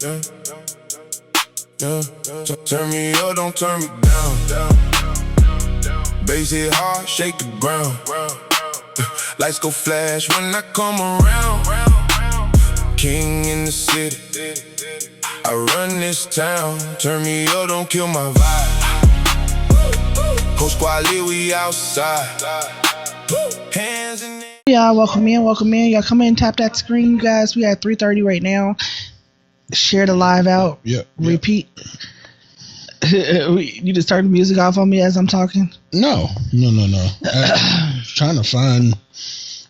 yeah, yeah. Turn me up, don't turn me down. Bass hit hard, shake the ground. Lights go flash when I come around. King in the city, I run this town. Turn me up, don't kill my vibe. Whole squad live, we outside. Hands in the Y'all, welcome in. Y'all come in, tap that screen, you guys. We at 3:30 right now. Share the live out. Yep. Repeat. You just turn the music off on me as I'm talking? No. I was trying to find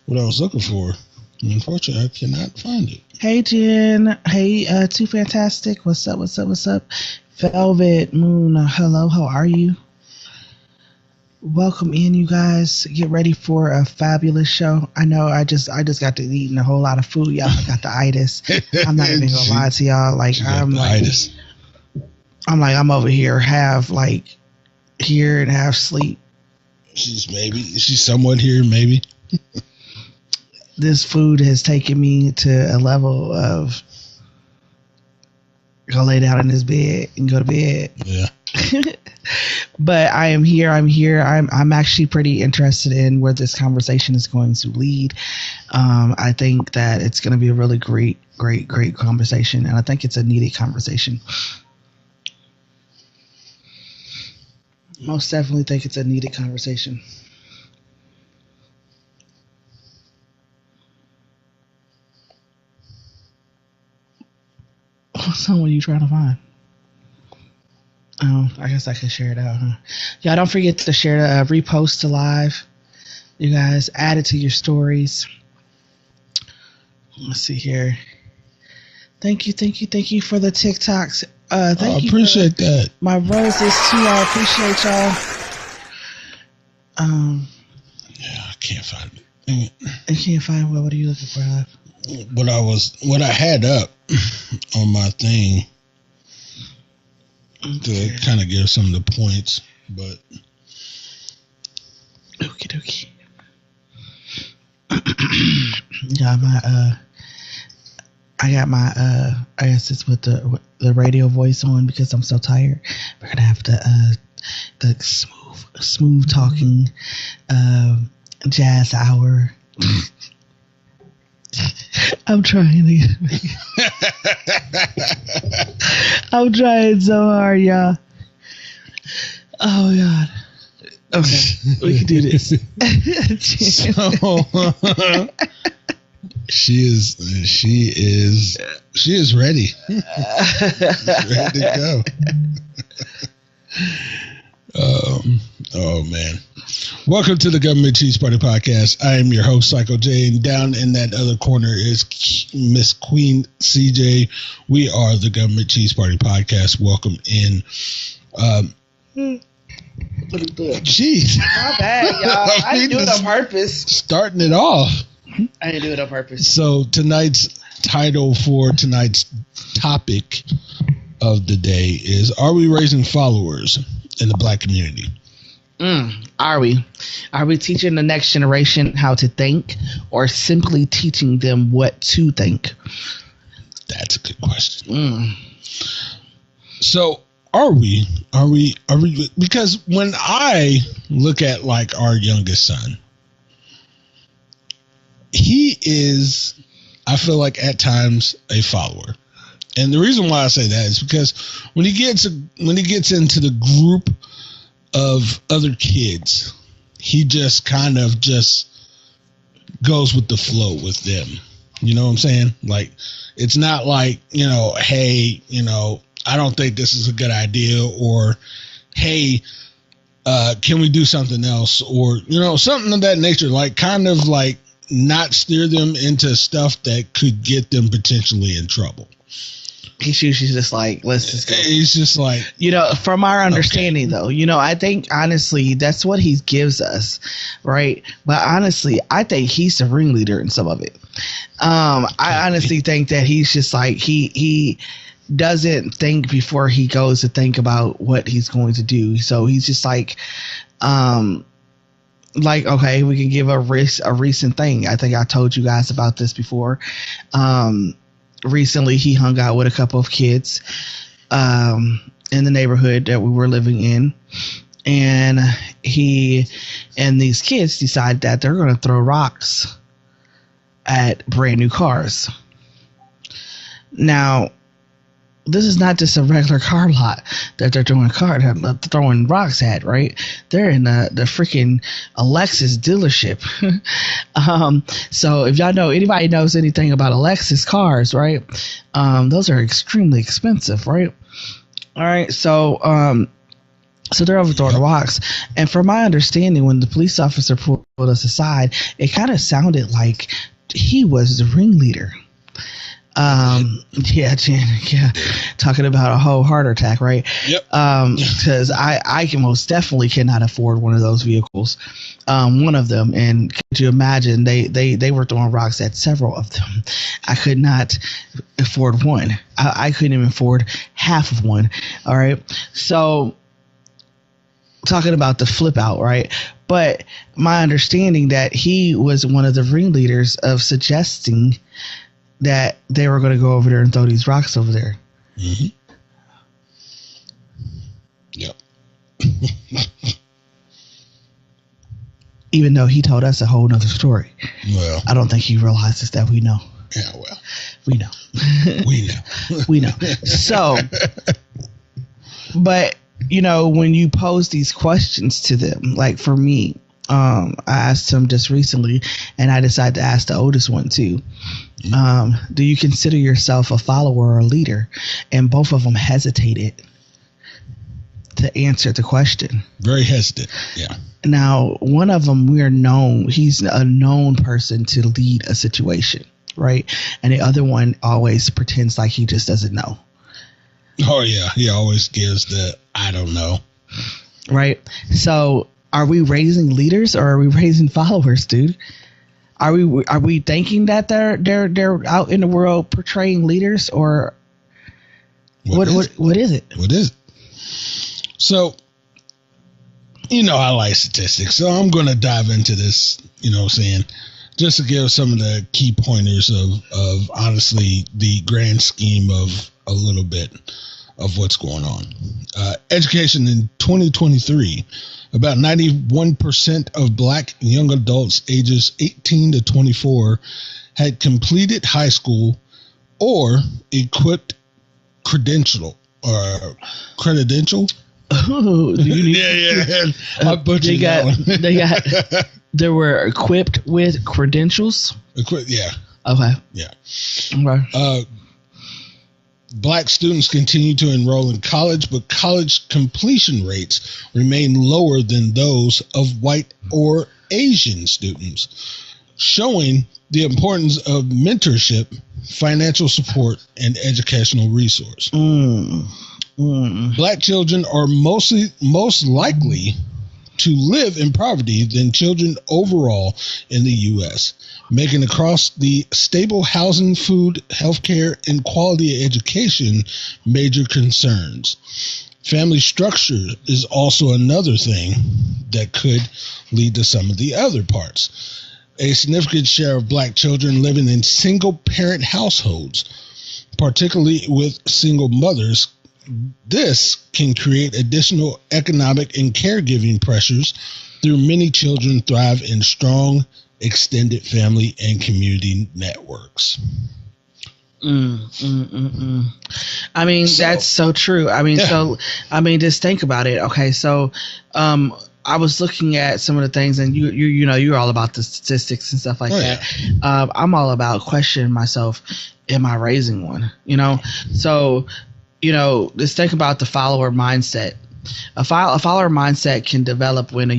what I was looking for. Unfortunately, I cannot find it. Hey, Jen. Hey, Too Fantastic. What's up? Velvet Moon. Hello, how are you? Welcome in, you guys. Get ready for a fabulous show. I know I just got to eating a whole lot of food. Y'all got the itis. I'm not even gonna lie to y'all. Like I'm over here half here and half sleep. She's somewhat here, maybe. This food has taken me to a level of go lay down in this bed and go to bed. Yeah. But I am here. I'm actually pretty interested in where this conversation is going to lead. I think that it's going to be a really great conversation, and I think it's a needed conversation. Most definitely think it's a needed conversation. So what are you trying to find? Oh, I guess I can share it out, huh? Y'all don't forget to share the repost to live. You guys add it to your stories. Let's see here. Thank you for the TikToks. Thank you. Appreciate that. My roses too. I appreciate y'all. Yeah, I can't find it. I can't find what are you looking for, love? What I had up on my thing to kind of give some of the points, but okie. Yeah, I got my I guess it's with the radio voice on because I'm so tired. We're gonna have the smooth talking jazz hour. I'm trying so hard, y'all. Oh God. Okay, we can do this. So, she is ready. Ready to go. Oh man. Welcome to the Government Cheese Party Podcast. I am your host, Psycho J, and down in that other corner is Miss Queen CJ. We are the Government Cheese Party Podcast. Welcome in. Jeez. My bad, y'all. I didn't do it on purpose. Starting it off. I didn't do it on purpose. So tonight's title for tonight's topic of the day is, are we raising followers in the Black community? Are we? Are we teaching the next generation how to think, or simply teaching them what to think? That's a good question. So are we? Because when I look at like our youngest son, he is, I feel like at times, a follower. And the reason why I say that is because when he gets into the group of other kids, he just kind of just goes with the flow with them. You know what I'm saying? Like, it's not like, hey, I don't think this is a good idea, or hey, can we do something else, or something of that nature. Like, kind of like not steer them into stuff that could get them potentially in trouble. He's usually just like, let's just go. He's just like, from our understanding, though, I think honestly that's what he gives us, right? But honestly, I think he's the ringleader in some of it. I honestly think that he's just like, he doesn't think before he goes to think about what he's going to do. So he's just like, okay, we can give a recent thing. I think I told you guys about this before. recently he hung out with a couple of kids in the neighborhood that we were living in, and he and these kids decide that they're going to throw rocks at brand new cars. Now, this is not just a regular car lot that they're throwing rocks at, right? They're in the freaking Lexus dealership. So if anybody knows anything about Lexus cars, right? Those are extremely expensive, right? All right, so they're overthrowing the rocks, and from my understanding, when the police officer pulled us aside, it kind of sounded like he was the ringleader. Talking about a whole heart attack, right? Yep. Because I can most definitely cannot afford one of those vehicles, one of them. And could you imagine they were throwing rocks at several of them? I could not afford one. I couldn't even afford half of one. All right. So talking about the flip out, right? But my understanding that he was one of the ringleaders of suggesting that they were going to go over there and throw these rocks over there. Mm-hmm. Yep. Even though he told us a whole nother story. Well, I don't think he realizes that we know. Yeah, well. We know. We know. We know. So, but, when you pose these questions to them, like for me, I asked him just recently, and I decided to ask the oldest one too. Do you consider yourself a follower or a leader? And both of them hesitated to answer the question. Very hesitant. Yeah. Now, one of them, he's a known person to lead a situation, right? And the other one always pretends like he just doesn't know. Oh, yeah. He always gives the I don't know. Right. So are we raising leaders or are we raising followers, dude? Are we thinking that they're out in the world portraying leaders, or what is it? What is it? So, I like statistics, so I'm going to dive into this, just to give some of the key pointers of honestly the grand scheme of a little bit of what's going on. Education in 2023, about 91% of black young adults ages 18 to 24 had completed high school or equipped credential. Oh, I butchered that one. They were equipped with credentials. Yeah. Okay. Yeah. Okay. Black students continue to enroll in college, but college completion rates remain lower than those of white or Asian students, showing the importance of mentorship, financial support, and educational resource. Black children are most likely to live in poverty than children overall in the U.S., making across the stable housing, food, healthcare, and quality education major concerns. Family structure is also another thing that could lead to some of the other parts. A significant share of black children living in single-parent households, particularly with single mothers. This can create additional economic and caregiving pressures through many children thrive in strong extended family and community networks. I mean, that's so true. I mean, just think about it. Okay, so I was looking at some of the things, and you're all about the statistics and stuff like that. Yeah. I'm all about questioning myself. Am I raising one? So just think about the follower mindset. A follower mindset can develop when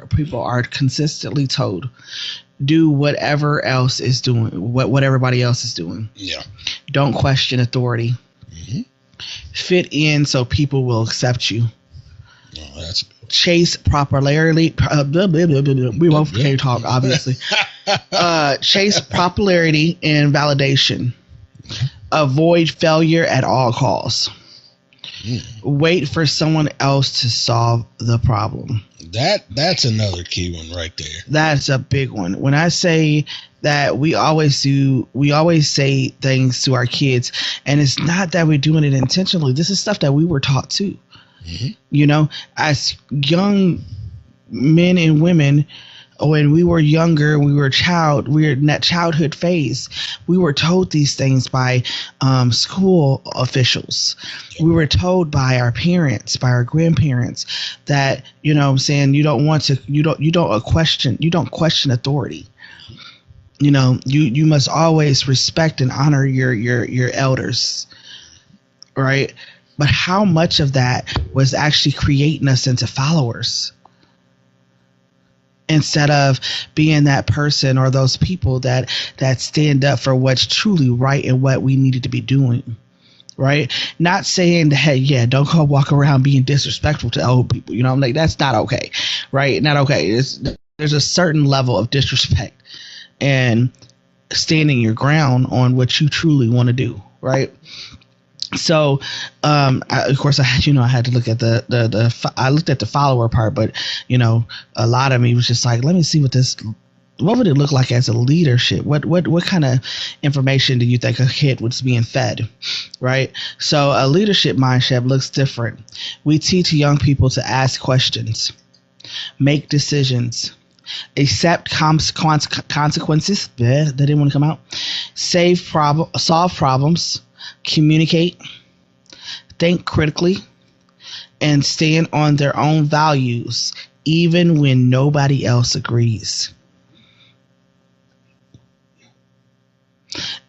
people are consistently told, do whatever else is doing, what everybody else is doing. Yeah. Don't question authority. Mm-hmm. Fit in so people will accept you. Oh, that's good. Chase popularity. We both can't talk, obviously. Chase popularity and validation. Avoid failure at all costs. Wait for someone else to solve the problem. That's another key one right there. That's a big one. When I say that we always say things to our kids, and it's not that we're doing it intentionally. This is stuff that we were taught too. You know, as young men and women, when we were younger, we were in that childhood phase. We were told these things by school officials. We were told by our parents, by our grandparents, that, you know what I'm saying, you don't question authority. You know, you must always respect and honor your elders, right? But how much of that was actually creating us into followers, instead of being that person or those people that stand up for what's truly right and what we needed to be doing, right? Not saying that, hey, yeah, don't go walk around being disrespectful to old people. You know, I'm like, that's not okay, right? Not okay. There's a certain level of disrespect and standing your ground on what you truly want to do, right? So, of course, I had to look at I looked at the follower part, but, you know, a lot of me was just like, let me see what would it look like as a leadership? What kind of information do you think a kid was being fed, right? So a leadership mindset looks different. We teach young people to ask questions, make decisions, accept consequences. That didn't want to come out. Solve problems, communicate, think critically, and stand on their own values, even when nobody else agrees.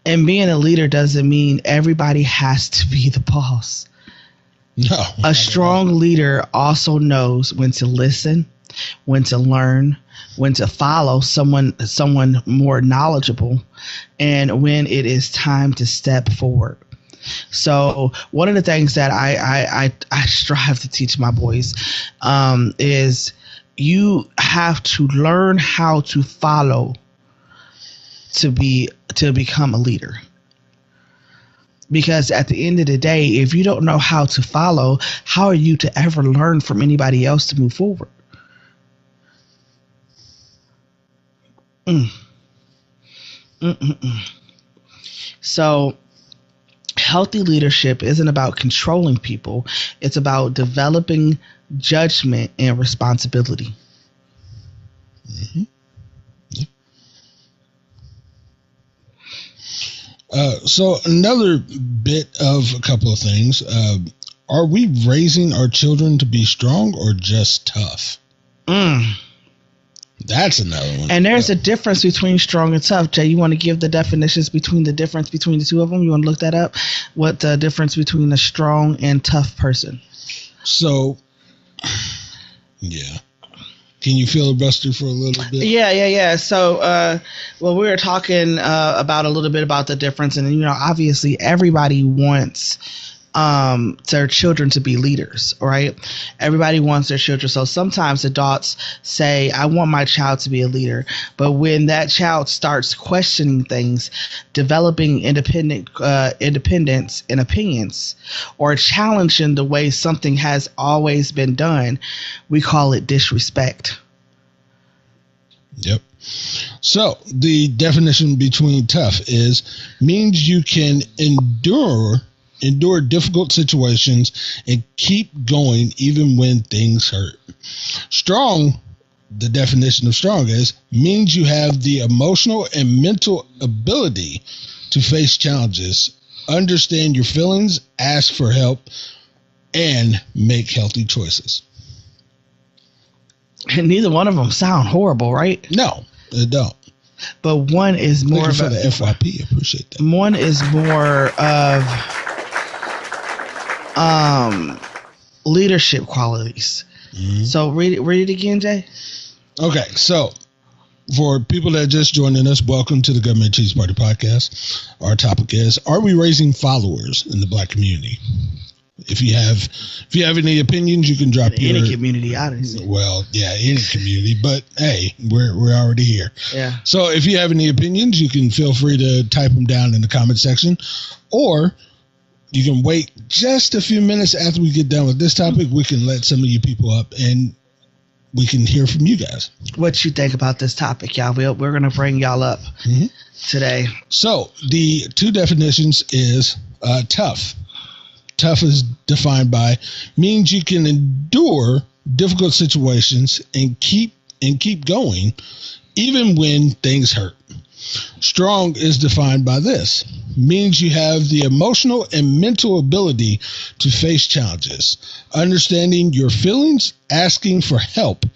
And being a leader doesn't mean everybody has to be the boss. No. A strong leader also knows when to listen, when to learn, when to follow someone more knowledgeable, and when it is time to step forward. So one of the things that I strive to teach my boys is you have to learn how to follow to become a leader. Because at the end of the day, if you don't know how to follow, how are you to ever learn from anybody else to move forward? So healthy leadership isn't about controlling people. It's about developing judgment and responsibility. So another bit of a couple of things. Are we raising our children to be strong or just tough? That's another one. And there's a difference between strong and tough. Jay, you want to give the definitions between the difference between the two of them? You want to look that up? What the difference between a strong and tough person? So, yeah. Can you filibuster for a little bit? Yeah. So, we were talking about a little bit about the difference, and obviously everybody wants their children to be leaders, right? Everybody wants their children. So sometimes adults say, I want my child to be a leader. But when that child starts questioning things, developing independence and opinions, or challenging the way something has always been done, we call it disrespect. Yep. So the definition between tough means you can endure difficult situations and keep going even when things hurt. Strong, the definition of strong means you have the emotional and mental ability to face challenges, understand your feelings, ask for help, and make healthy choices. And neither one of them sound horrible, right? No, they don't. But one is more of the FYP. I appreciate that. One is more of leadership qualities. So read it again, Jay. Okay, so for people that are just joining us, welcome to the Government Cheese Party podcast. Our topic is: are we raising followers in the Black community? If you have any opinions, you can drop any community, honestly. Well, yeah, any community, but hey, we're already here. Yeah. So if you have any opinions, you can feel free to type them down in the comment section, or you can wait just a few minutes after we get done with this topic. We can let some of you people up and we can hear from you guys. What you think about this topic, y'all? We're going to bring y'all up today. So the two definitions is tough. Tough is defined by means you can endure difficult situations and keep going even when things hurt. Strong is defined by this. Means you have the emotional and mental ability to face challenges, understanding your feelings, asking for help,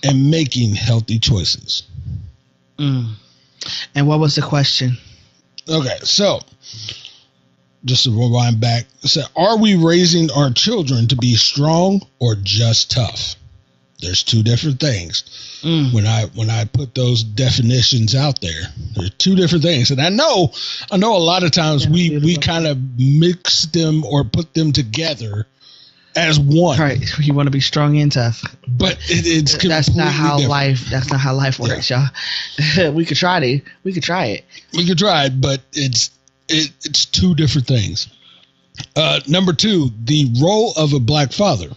and making healthy choices. And what was the question? Okay, so just to rewind back, it said, are we raising our children to be strong or just tough? There's two different things. When I put those definitions out there, there's two different things. And I know a lot of times we kind of mix them or put them together as one. Right. You want to be strong and tough. But it's completely that's not how different. That's not how life works, y'all. We could try it. We could try it, but it's two different things. Number two, the role of a black father.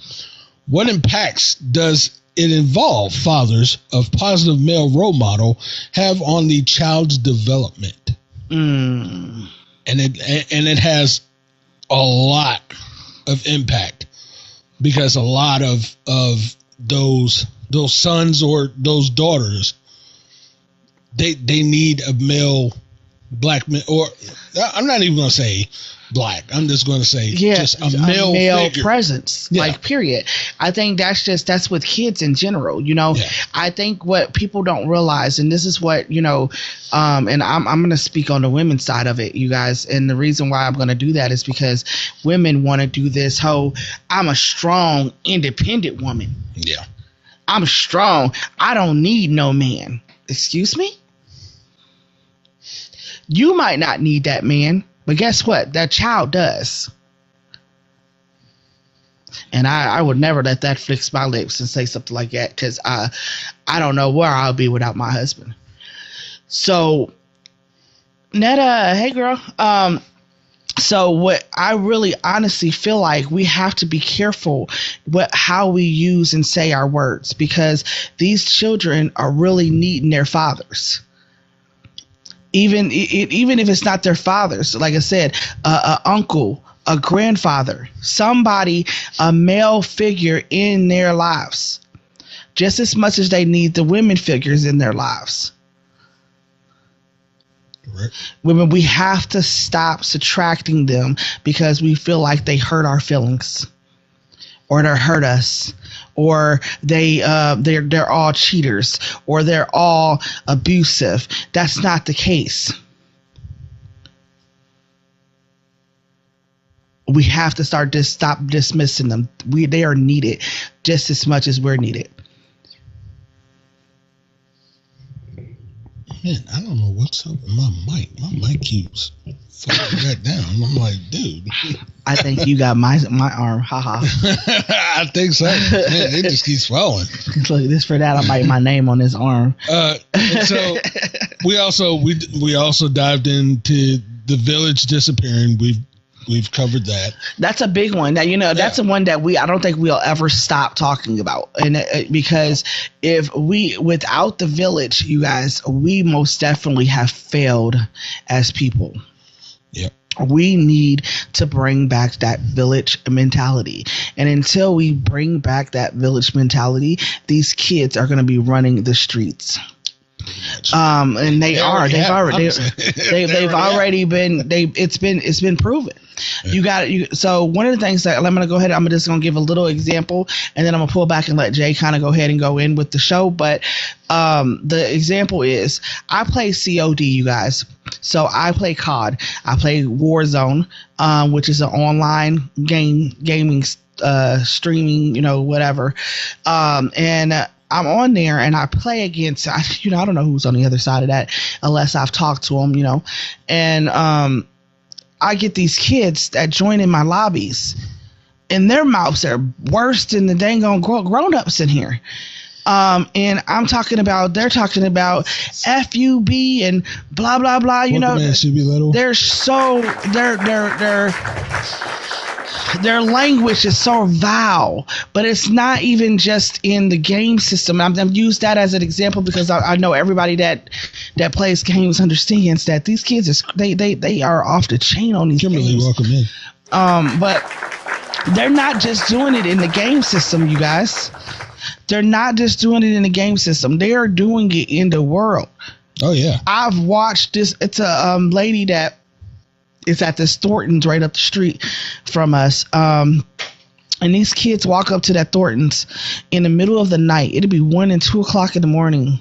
What impacts does it involve fathers of positive male role model have on the child's development? And it has a lot of impact because a lot of those sons or those daughters, they need a male black man, or I'm not even going to say black. I'm just going to say just a male figure. Presence, like period. I think that's with kids in general. I think what people don't realize, and this is what and I'm going to speak on the women's side of it, you guys. And the reason why I'm going to do that is because women want to do this whole I'm a strong, independent woman. Yeah, I'm strong. I don't need no man. Excuse me. You might not need that man, but guess what? That child does. And I would never let that flex my lips and say something like that because I don't know where I'll be without my husband. So, Netta, hey girl. So what I really honestly feel like we have to be careful how we use and say our words because these children are really needing their fathers. Even if it's not their fathers, like I said, a uncle, a grandfather, somebody, a male figure in their lives, just as much as they need the women figures in their lives. Right. Women, we have to stop subtracting them because we feel like they hurt our feelings, or they hurt us, or they're all cheaters, or they're all abusive. That's not the case. We have to stop dismissing them. They are needed just as much as we're needed. Man, I don't know what's up with my mic. My mic keeps falling back down. I'm like, dude. I think you got my arm. Haha. I think so. Man, it just keeps falling. Look, this for that. I might my name on this arm. So we also dived into the village disappearing. We've covered that. That's a big one. Now, that's the one that I don't think we'll ever stop talking about. And because without the village, you guys, we most definitely have failed as people. Yep. We need to bring back that village mentality. And until we bring back that village mentality, these kids are going to be running the streets. And they've already been it's been proven. Yeah. So one of the things that I'm just gonna give a little example, and then I'm gonna pull back and let Jay kind of go ahead and go in with the show. But the example is I play COD, you guys. So I play COD. I play Warzone, which is an online gaming streaming, whatever. And I'm on there and I play against, I don't know who's on the other side of that unless I've talked to them, and I get these kids that join in my lobbies and their mouths are worse than the dang on grown-ups in here. And they're talking about FUB and blah blah blah. You know, Man should be little. they're so their language is so vile, but it's not even just in the game system. I'm used that as an example because I know everybody that plays games understands that these kids they are off the chain on these Kimberly, games. welcome in. But they're not just doing it in the game system, you guys. They're not just doing it in the game system. They are doing it in the world. Oh yeah. I've watched this. It's a lady that is at this Thornton's right up the street from us. And these kids walk up to that Thornton's in the middle of the night. It'll be 1 and 2 o'clock in the morning.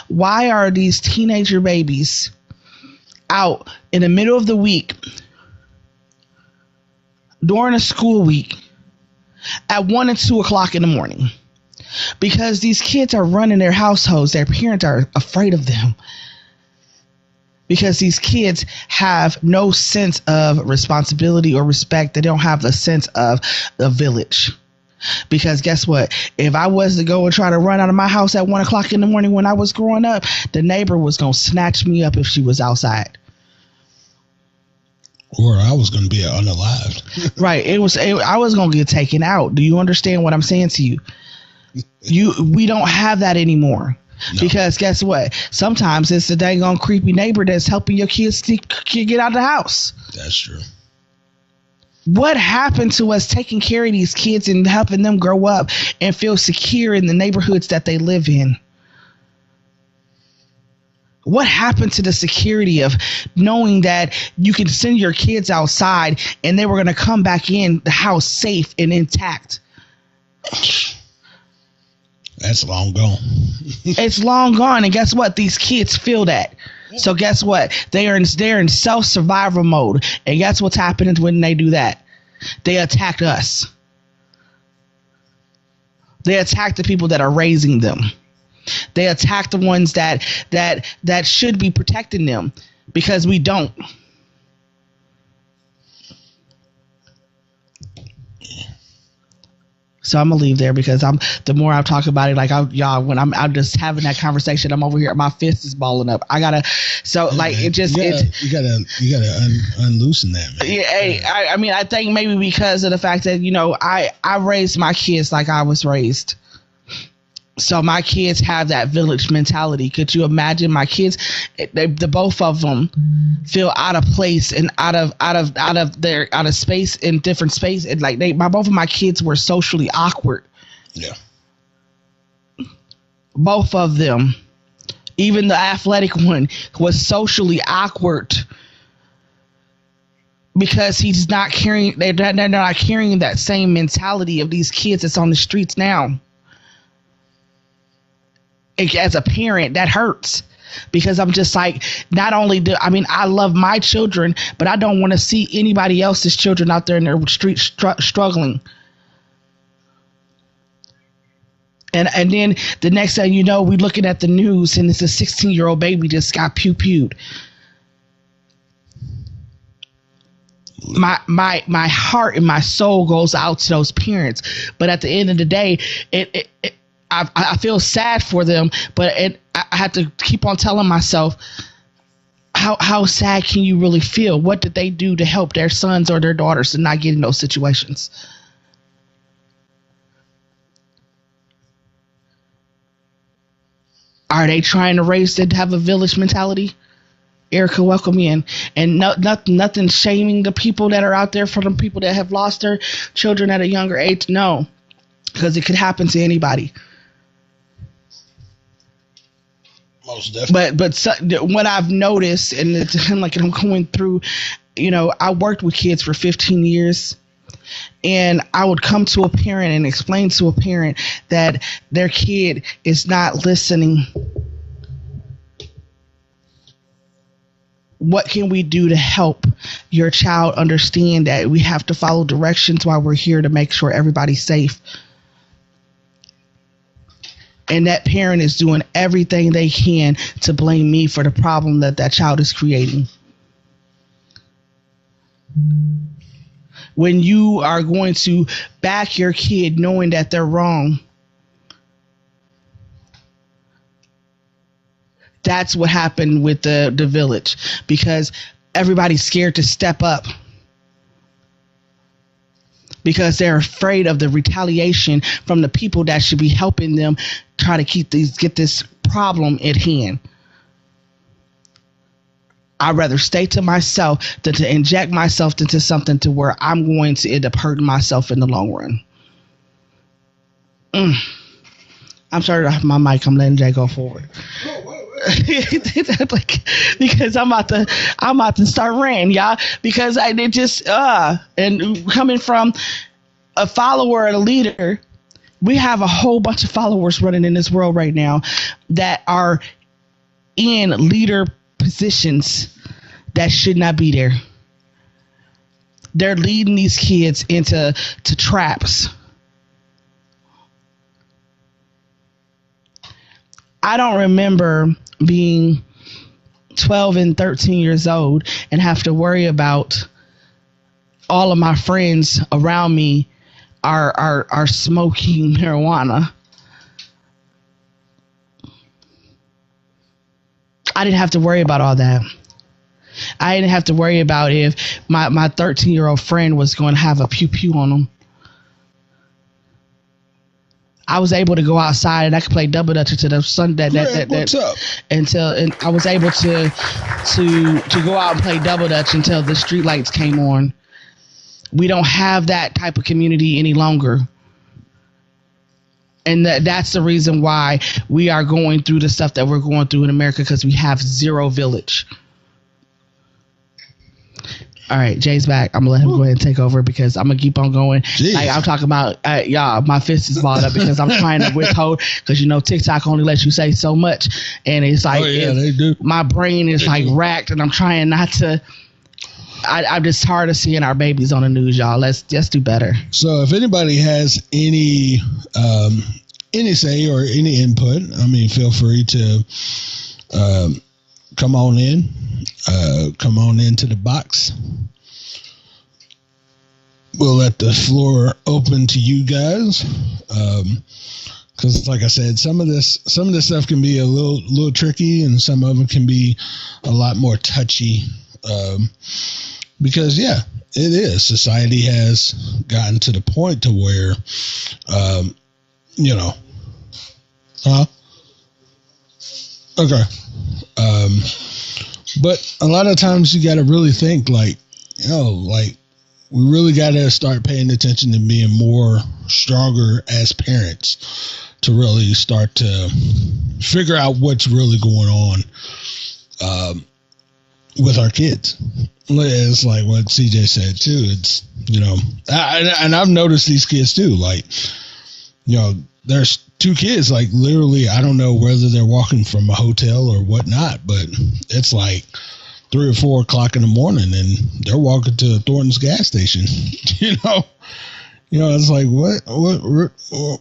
Why are these teenager babies out in the middle of the week during a school week at 1 and 2 o'clock in the morning? Because these kids are running their households. Their parents are afraid of them. Because these kids have no sense of responsibility or respect. They don't have the sense of the village. Because guess what? If I was to go and try to run out of my house at 1 o'clock in the morning when I was growing up, the neighbor was going to snatch me up if she was outside. Or I was going to be unalived. Right. I was going to get taken out. Do you understand what I'm saying to you? We don't have that anymore. No. Because guess what? Sometimes it's the dang on creepy neighbor that's helping your kids get out of the house. That's true. What happened to us taking care of these kids and helping them grow up and feel secure in the neighborhoods that they live in? What happened to the security of knowing that you can send your kids outside and they were going to come back in the house safe and intact? That's long gone. It's long gone. And guess what? These kids feel that. So guess what? They're in self-survival mode. And guess what's happening when they do that? They attack us. They attack the people that are raising them. They attack the ones that should be protecting them because we don't. So I'm gonna leave there because the more I talk about it, like when I'm just having that conversation, I'm over here, my fist is balling up. You gotta unloosen that, man. Yeah, I mean, I think maybe because of the fact that I raised my kids like I was raised. So my kids have that village mentality. Could you imagine my kids? The both of them feel out of place and out of space in different space. And like both of my kids were socially awkward. Yeah. Both of them, even the athletic one, was socially awkward because he's not carrying. They're not carrying that same mentality of these kids that's on the streets now. As a parent, that hurts because I'm just like, not only I love my children, but I don't want to see anybody else's children out there in their street struggling. And then the next thing you know, we're looking at the news and it's a 16-year-old baby just got pew-pewed. My heart and my soul goes out to those parents, but at the end of the day, I feel sad for them, but I have to keep on telling myself, how sad can you really feel? What did they do to help their sons or their daughters to not get in those situations? Are they trying to raise them to have a village mentality? Erica, welcome in. And nothing shaming the people that are out there for the people that have lost their children at a younger age. No, because it could happen to anybody. Most definitely. But what I've noticed, and it's like I'm going through, I worked with kids for 15 years, and I would come to a parent and explain to a parent that their kid is not listening. What can we do to help your child understand that we have to follow directions while we're here to make sure everybody's safe? And that parent is doing everything they can to blame me for the problem that child is creating. When you are going to back your kid knowing that they're wrong, That's what happened with the village, because everybody's scared to step up because they're afraid of the retaliation from the people that should be helping them try to get this problem at hand. I'd rather stay to myself than to inject myself into something to where I'm going to end up hurting myself in the long run. I'm sorry to have my mic. I'm letting Jay go forward. Because I'm about to start ranting, y'all. Because and coming from a follower and a leader, we have a whole bunch of followers running in this world right now that are in leader positions that should not be there. They're leading these kids into traps. I don't remember being 12 and 13 years old and have to worry about all of my friends around me are smoking marijuana. I didn't have to worry about all that. I didn't have to worry about if my 13-year-old friend was going to have a pew-pew on him. I was able to go outside and I could play double dutch until the sun and I was able to go out and play double dutch until the street lights came on. We don't have that type of community any longer. And that's the reason why we are going through the stuff that we're going through in America, because we have zero village. All right, Jay's back. I'm gonna let him go ahead and take over because I'm gonna keep on going. Jeez. Like I'm talking about, y'all, my fist is balled up because I'm trying to withhold, because TikTok only lets you say so much, and it's like, they do. My brain is like racked, and I'm trying not to. I'm just tired of seeing our babies on the news, y'all. Let's just do better. So if anybody has any say or any input, I mean, feel free to come on in. Come on into the box. We'll let the floor open to you guys. Because like I said, some of this stuff can be a little tricky, and some of them can be a lot more touchy. Because it is. Society has gotten to the point to where, Okay. But a lot of times you got to really think we really got to start paying attention to being more stronger as parents to really start to figure out what's really going on with our kids. It's like what CJ said too. It's, and I've noticed these kids too. Like, there's two kids, like literally, I don't know whether they're walking from a hotel or whatnot, but it's like 3 or 4 o'clock in the morning and they're walking to Thornton's gas station. It's like,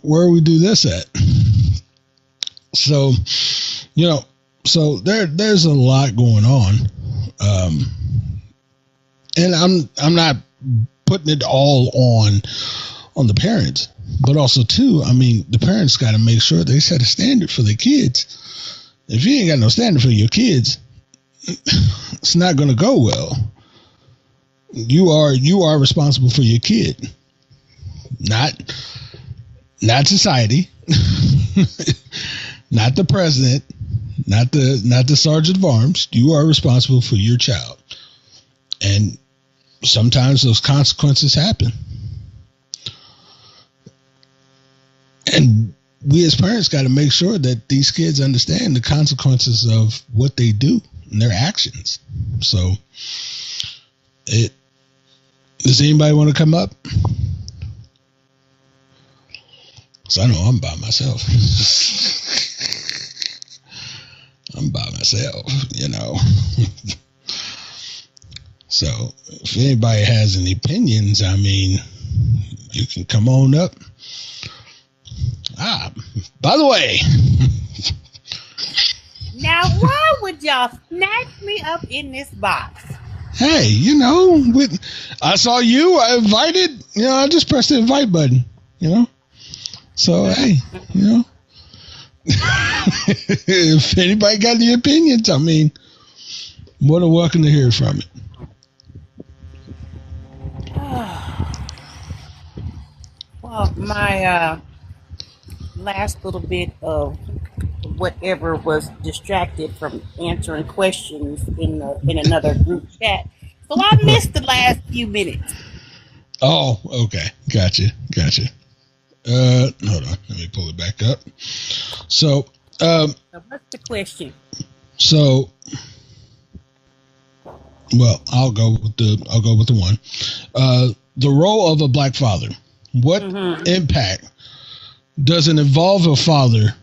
where we do this at? So, so there's a lot going on. And I'm not putting it all on the parents, but also too, I mean, the parents got to make sure they set a standard for their kids. If you ain't got no standard for your kids, it's not going to go well. You are responsible for your kid, not society, not the president, not the sergeant of arms. You are responsible for your child, and sometimes those consequences happen. And we as parents got to make sure that these kids understand the consequences of what they do and their actions. So, does anybody want to come up? So I know I'm by myself. I'm by myself, So if anybody has any opinions, I mean, you can come on up. By the way. Now, why would y'all snatch me up in this box? Hey, I saw you. I invited. I just pressed the invite button. So hey, if anybody got any opinions, I mean, more than welcome to hear from it. Well, my last little bit of whatever was distracted from answering questions in another group chat, so I missed the last few minutes. Oh, okay. Gotcha. Hold on. Let me pull it back up. So, So what's the question? So, well, I'll go with the one. The role of a black father. What impact does an evolve father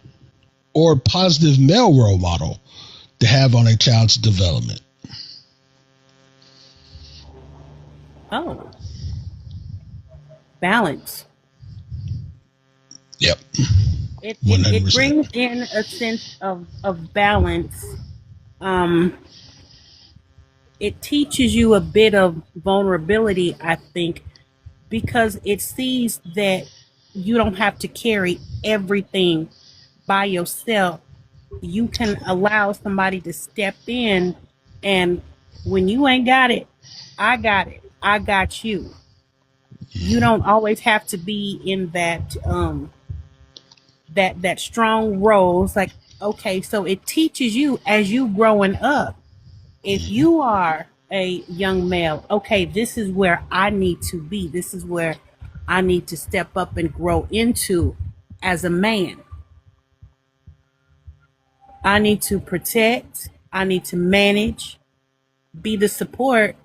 or positive male role model to have on a child's development? Oh, balance. Yep. It 100%. brings in a sense of balance. It teaches you a bit of vulnerability, I think, because it sees that you don't have to carry everything by yourself. You can allow somebody to step in, and when you ain't got it, I got it. I got you. You don't always have to be in that that strong role. It's like, okay, so it teaches you as you growing up. If you are a young male, okay, this is where I need to be. This is where I need to step up and grow into as a man. I need to protect. I need to manage, be the support,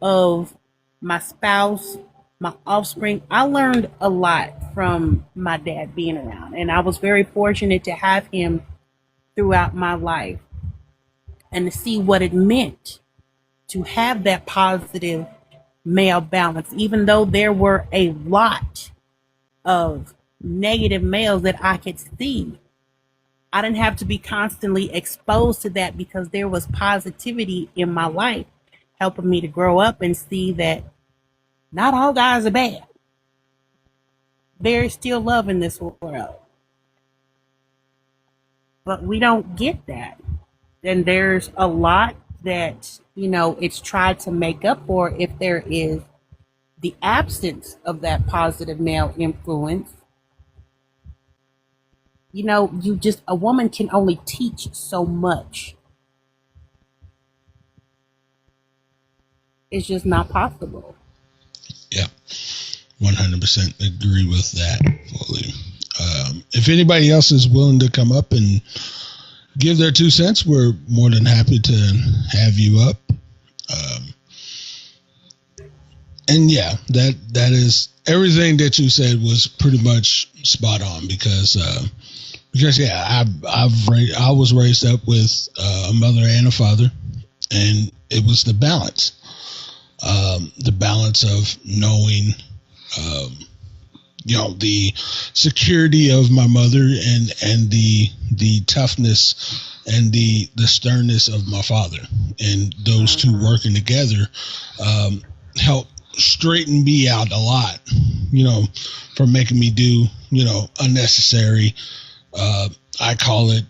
of my spouse, my offspring. I learned a lot from my dad being around, and I was very fortunate to have him throughout my life and to see what it meant to have that positive male balance, even though there were a lot of negative males that I could see. I didn't have to be constantly exposed to that because there was positivity in my life helping me to grow up and see that not all guys are bad. There's still love in this world. But we don't get that. And there's a lot that, it's tried to make up for if there is the absence of that positive male influence. A woman can only teach so much. It's just not possible. Yeah, 100% agree with that fully. If anybody else is willing to come up and give their 2 cents, we're more than happy to have you up. And yeah, that is everything that you said was pretty much spot on because yeah, I was raised up with a mother and a father, and it was the balance of knowing, the security of my mother and the toughness and the sternness of my father, and those two working together helped straighten me out a lot, for making me do, unnecessary, I call it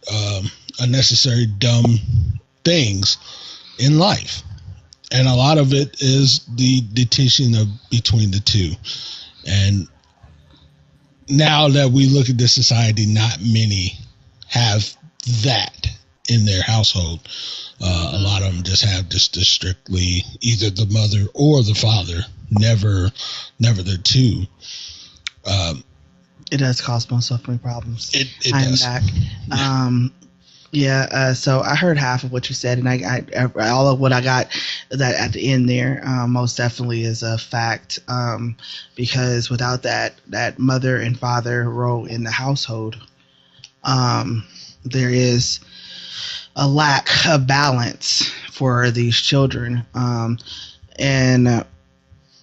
unnecessary dumb things in life. And a lot of it is the tension between the two. And now that we look at this society, not many have that in their household. A lot of them just have just strictly either the mother or the father, never the two. It does cause most suffering problems. It I'm does. back. So I heard half of what you said, and I all of what I got that at the end there most definitely is a fact, because without that mother and father role in the household, there is a lack of balance for these children, and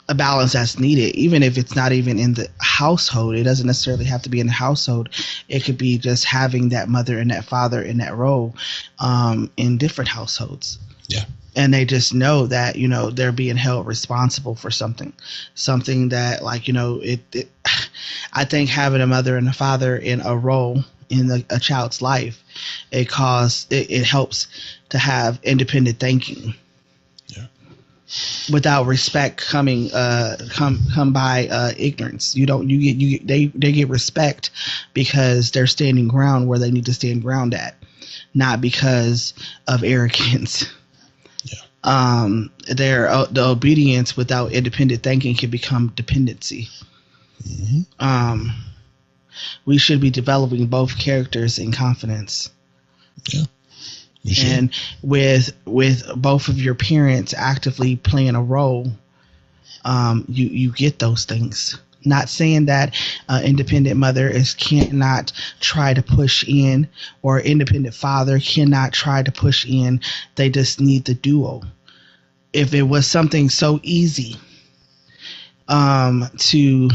a balance that's needed, even if it's not even in the household. It doesn't necessarily have to be in the household. It could be just having that mother and that father in that role in different households. Yeah. And they just know that, they're being held responsible for something that, I think having a mother and a father in a role in a child's life it helps to have independent thinking. Yeah. Without respect coming come by ignorance. They get respect because they're standing ground where they need to stand ground at, not because of arrogance. Yeah. The obedience without independent thinking can become dependency. Mm-hmm. We should be developing both characters in confidence. Yeah. And with both of your parents actively playing a role, you get those things. Not saying that independent mother cannot try to push in, or independent father cannot try to push in. They just need the duo. If it was something so easy to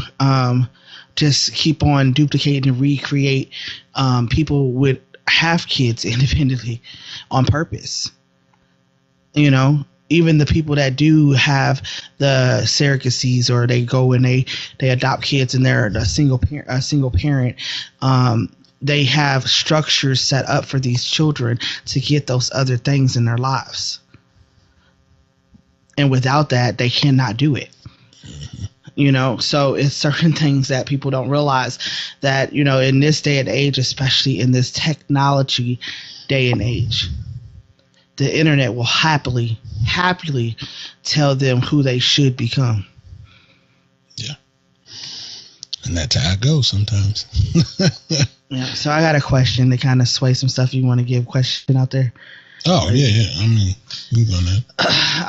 just keep on duplicating and recreate, people would have kids independently on purpose. You know, even the people that do have the surrogacies, or they go and they adopt kids and they're a single parent, they have structures set up for these children to get those other things in their lives. And without that, they cannot do it. You know, so it's certain things that people don't realize that, you know, in this day and age, especially in this technology day and age, the internet will happily tell them who they should become. Yeah. And that's how it goes sometimes. Yeah. So I got a question to kind of sway some stuff. You want to give a question out there? Oh, yeah. I mean, we go now.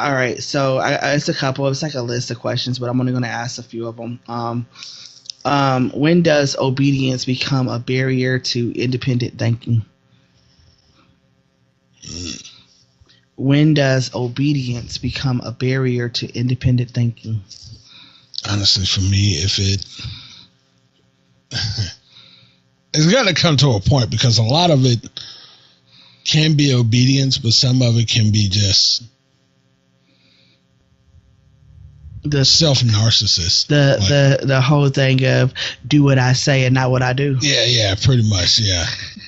All right. So it's a couple. It's like a list of questions, but I'm only going to ask a few of them. When does obedience become a barrier to independent thinking? When does obedience become a barrier to independent thinking? Honestly, for me, it's got to come to a point, because a lot of it can be obedience, but some of it can be just the self-narcissist. The whole thing of do what I say and not what I do. Yeah, pretty much.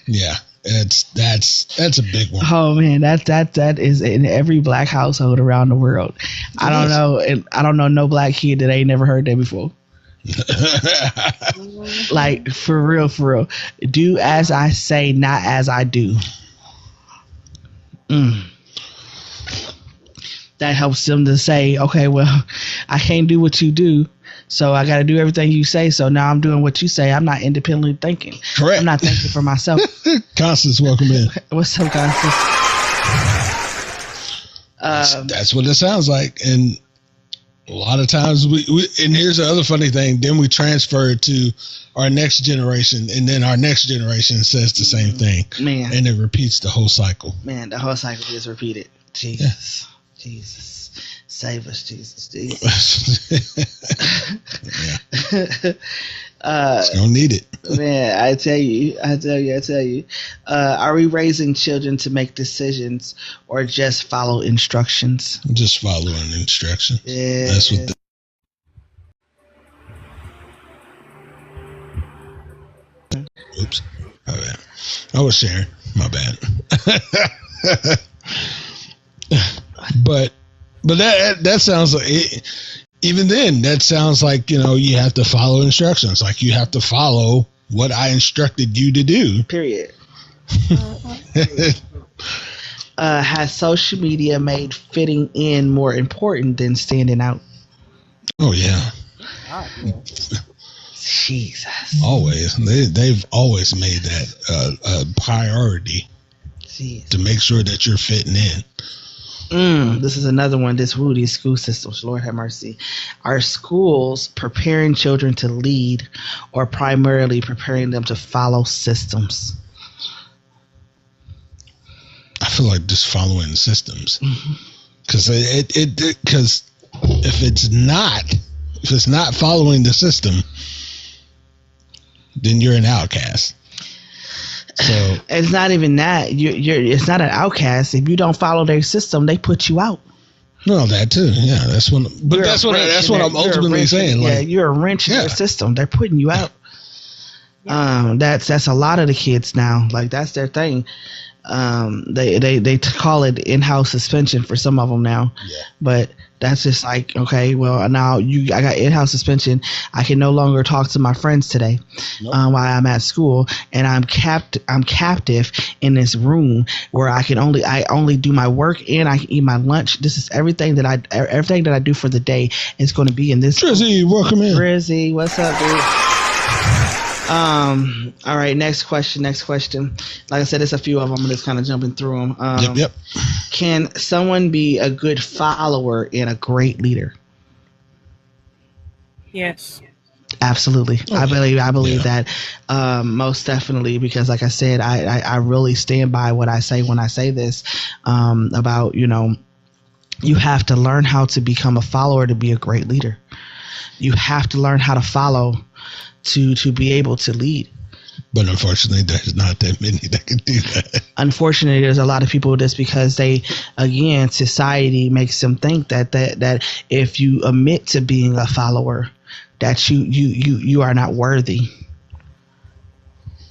Yeah. That's a big one. Oh man, that is in every black household around the world. I don't know no black kid that ain't never heard that before. Like for real. Do as I say, not as I do. That helps them to say, okay, well, I can't do what you do, so I got to do everything you say. So now I'm doing what you say. I'm not independently thinking. Correct. I'm not thinking for myself. Constance, welcome in. What's up, Constance? That's what it sounds like. And a lot of times we and here's the other funny thing, then we transfer it to our next generation, and then our next generation says the same thing. Man. And it repeats the whole cycle. Man, the whole cycle is repeated. Jesus. Yeah. Jesus. Save us, Jesus. Yeah. Don't need it. Man, I tell you. Are we raising children to make decisions or just follow instructions? Just following instruction. Yeah. That's what Oops. My bad. I was sharing. My bad. But that sounds like it, even then, that sounds like, you know, you have to follow instructions. Like you have to follow what I instructed you to do. Period. Has social media made fitting in more important than standing out? Oh, yeah. Jesus. Always. They've always made that a priority. Jeez. To make sure that you're fitting in. This is another one. These school systems, Lord have mercy. Are schools preparing children to lead or primarily preparing them to follow systems? I feel like just following systems. Because because if it's not following the system, then you're an outcast. So it's not even that. It's not an outcast. If you don't follow their system, they put you out. No, that too. Yeah, that's what. But that's what I'm ultimately saying. Yeah, like, you're a wrench in their system. They're putting you out. Yep. That's a lot of the kids now. Like that's their thing. They call it in-house suspension for some of them now, but that's just like, okay, well now I got in-house suspension. I can no longer talk to my friends today, while I'm at school, and I'm captive in this room where I only do my work and I can eat my lunch. This is everything that I do for the day is going to be in this. Drizzy, welcome in. Drizzy, what's up, dude? All right, next question. Like I said, there's a few of them. I'm just kind of jumping through them. Yep. Can someone be a good follower and a great leader? Yes. Absolutely. I believe that most definitely, because like I said, I really stand by what I say when I say this, about, you have to learn how to become a follower to be a great leader. You have to learn how to follow to be able to lead. But unfortunately, there's not that many that can do that. Unfortunately, there's a lot of people just because society makes them think that if you admit to being a follower, that you are not worthy.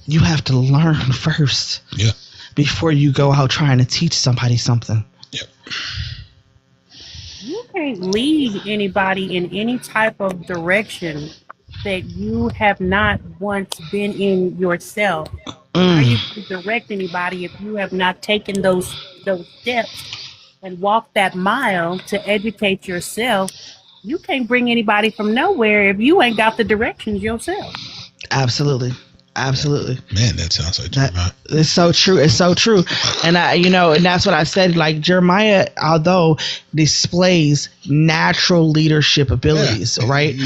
You have to learn first. Yeah. Before you go out trying to teach somebody something. Yep. You can't lead anybody in any type of direction that you have not once been in yourself. How you can direct anybody if you have not taken those steps and walked that mile to educate yourself? You can't bring anybody from nowhere if you ain't got the directions yourself. Absolutely. Man, that sounds like Jeremiah. It's so true. And and that's what I said. Like Jeremiah, although displays natural leadership abilities, right?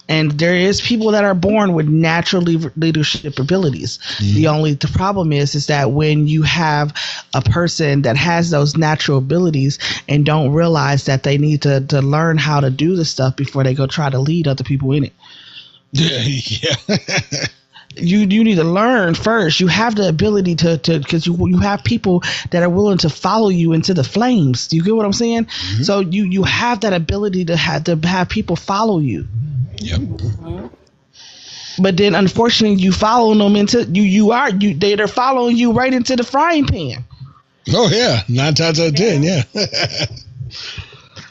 And there is people that are born with natural leadership abilities. The problem is that when you have a person that has those natural abilities and don't realize that they need to learn how to do the stuff before they go try to lead other people in it. Yeah. You need to learn first. You have the ability to because you have people that are willing to follow you into the flames. Do you get what I'm saying? Mm-hmm. So you have that ability to have people follow you. Yep. But then, unfortunately, you follow them into they're following you right into the frying pan. Oh yeah, 9 times out of 10, yeah.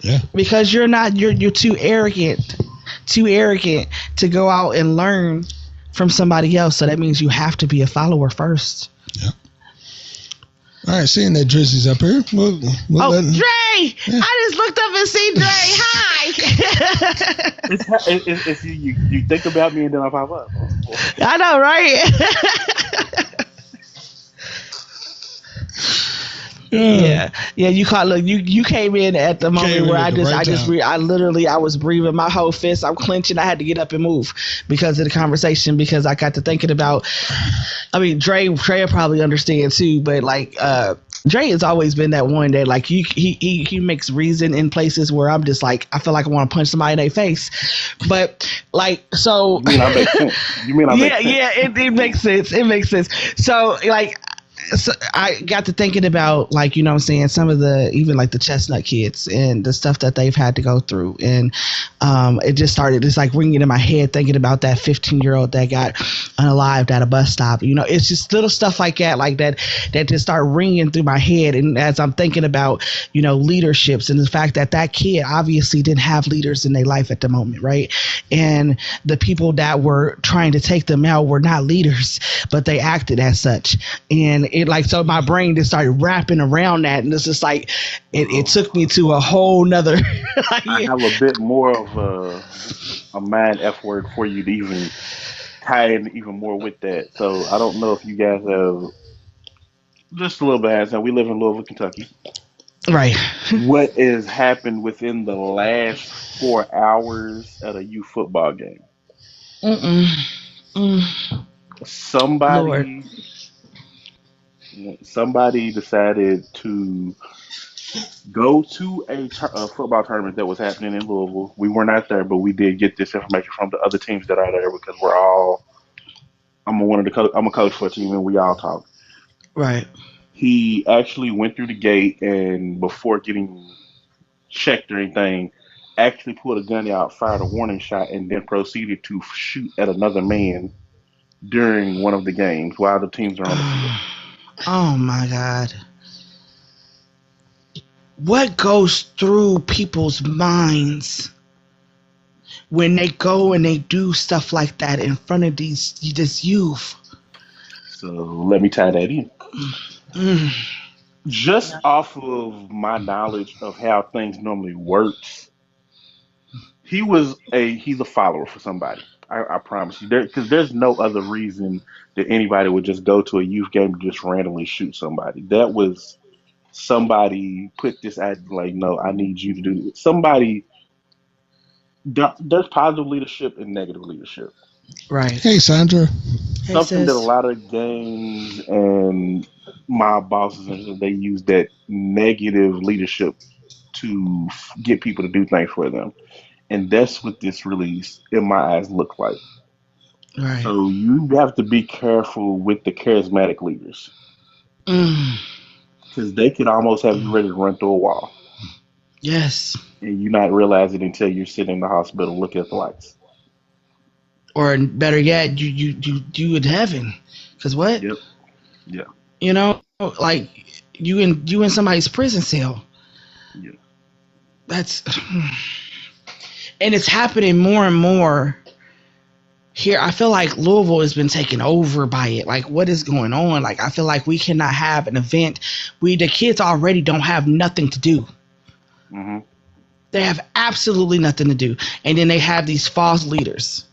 Yeah. Because you're too arrogant to go out and learn from somebody else. So that means you have to be a follower first. Yeah. All right, seeing that Drizzy's up here. Dre! Yeah. I just looked up and see Dre. Hi. It's you think about me and then I pop up. I know, right? Yeah. You caught. Look, you came in at the moment where I was breathing my whole fist. I'm clenching. I had to get up and move because of the conversation. Because I got to thinking about. I mean, Dre will probably understand too, but like, Dre has always been that one that like he makes reason in places where I'm just like I feel like I want to punch somebody in their face, but like so. You mean I make sense? It makes sense. It makes sense. So like. So I got to thinking about like, you know what I'm saying, some of the, even like the Chestnut kids and the stuff that they've had to go through. And it just started just like ringing in my head, thinking about that 15-year-old that got unalived at a bus stop. You know, it's just little stuff like that just start ringing through my head. And as I'm thinking about, you know, leaderships and the fact that kid obviously didn't have leaders in their life at the moment. Right. And the people that were trying to take them out were not leaders, but they acted as such. And it like, so my brain just started wrapping around that, and it's just like it took me to a whole nother like, I have a bit more of a mind F word for you to even tie in even more with that. So I don't know if you guys have just a little bit of we live in Louisville, Kentucky. Right. What has happened within the last 4 hours at a youth football game? Somebody decided to go to a football tournament that was happening in Louisville. We were not there, but we did get this information from the other teams that are there because I'm a coach for a team and we all talk. Right. He actually went through the gate and before getting checked or anything, actually pulled a gun out, fired a warning shot, and then proceeded to shoot at another man during one of the games while the teams are on the field. Oh my God. What goes through people's minds when they go and they do stuff like that in front of this youth? So let me tie that in. Mm. Just off of my knowledge of how things normally works, he's a follower for somebody. I promise you, because there's no other reason that anybody would just go to a youth game and just randomly shoot somebody. That was somebody put this ad like, no, I need you to do this. Somebody, there's positive leadership and negative leadership. Right. Hey, Sandra. Hey, Something that a sis. lot of gangs and mob bosses and they use that negative leadership to get people to do things for them, and that's what this release, in my eyes, looked like. Right. So you have to be careful with the charismatic leaders Mm. because they could almost have you ready to run through a wall, Yes. and you not realize it until you're sitting in the hospital looking at the lights. Or better yet, you in heaven. Cause what? Yep. Yeah. You know, like you in somebody's prison cell. Yeah. That's and it's happening more and more here. I feel like Louisville has been taken over by it. Like, what is going on? Like, I feel like we cannot have an event. The kids already don't have nothing to do. Mm-hmm. They have absolutely nothing to do, and then they have these false leaders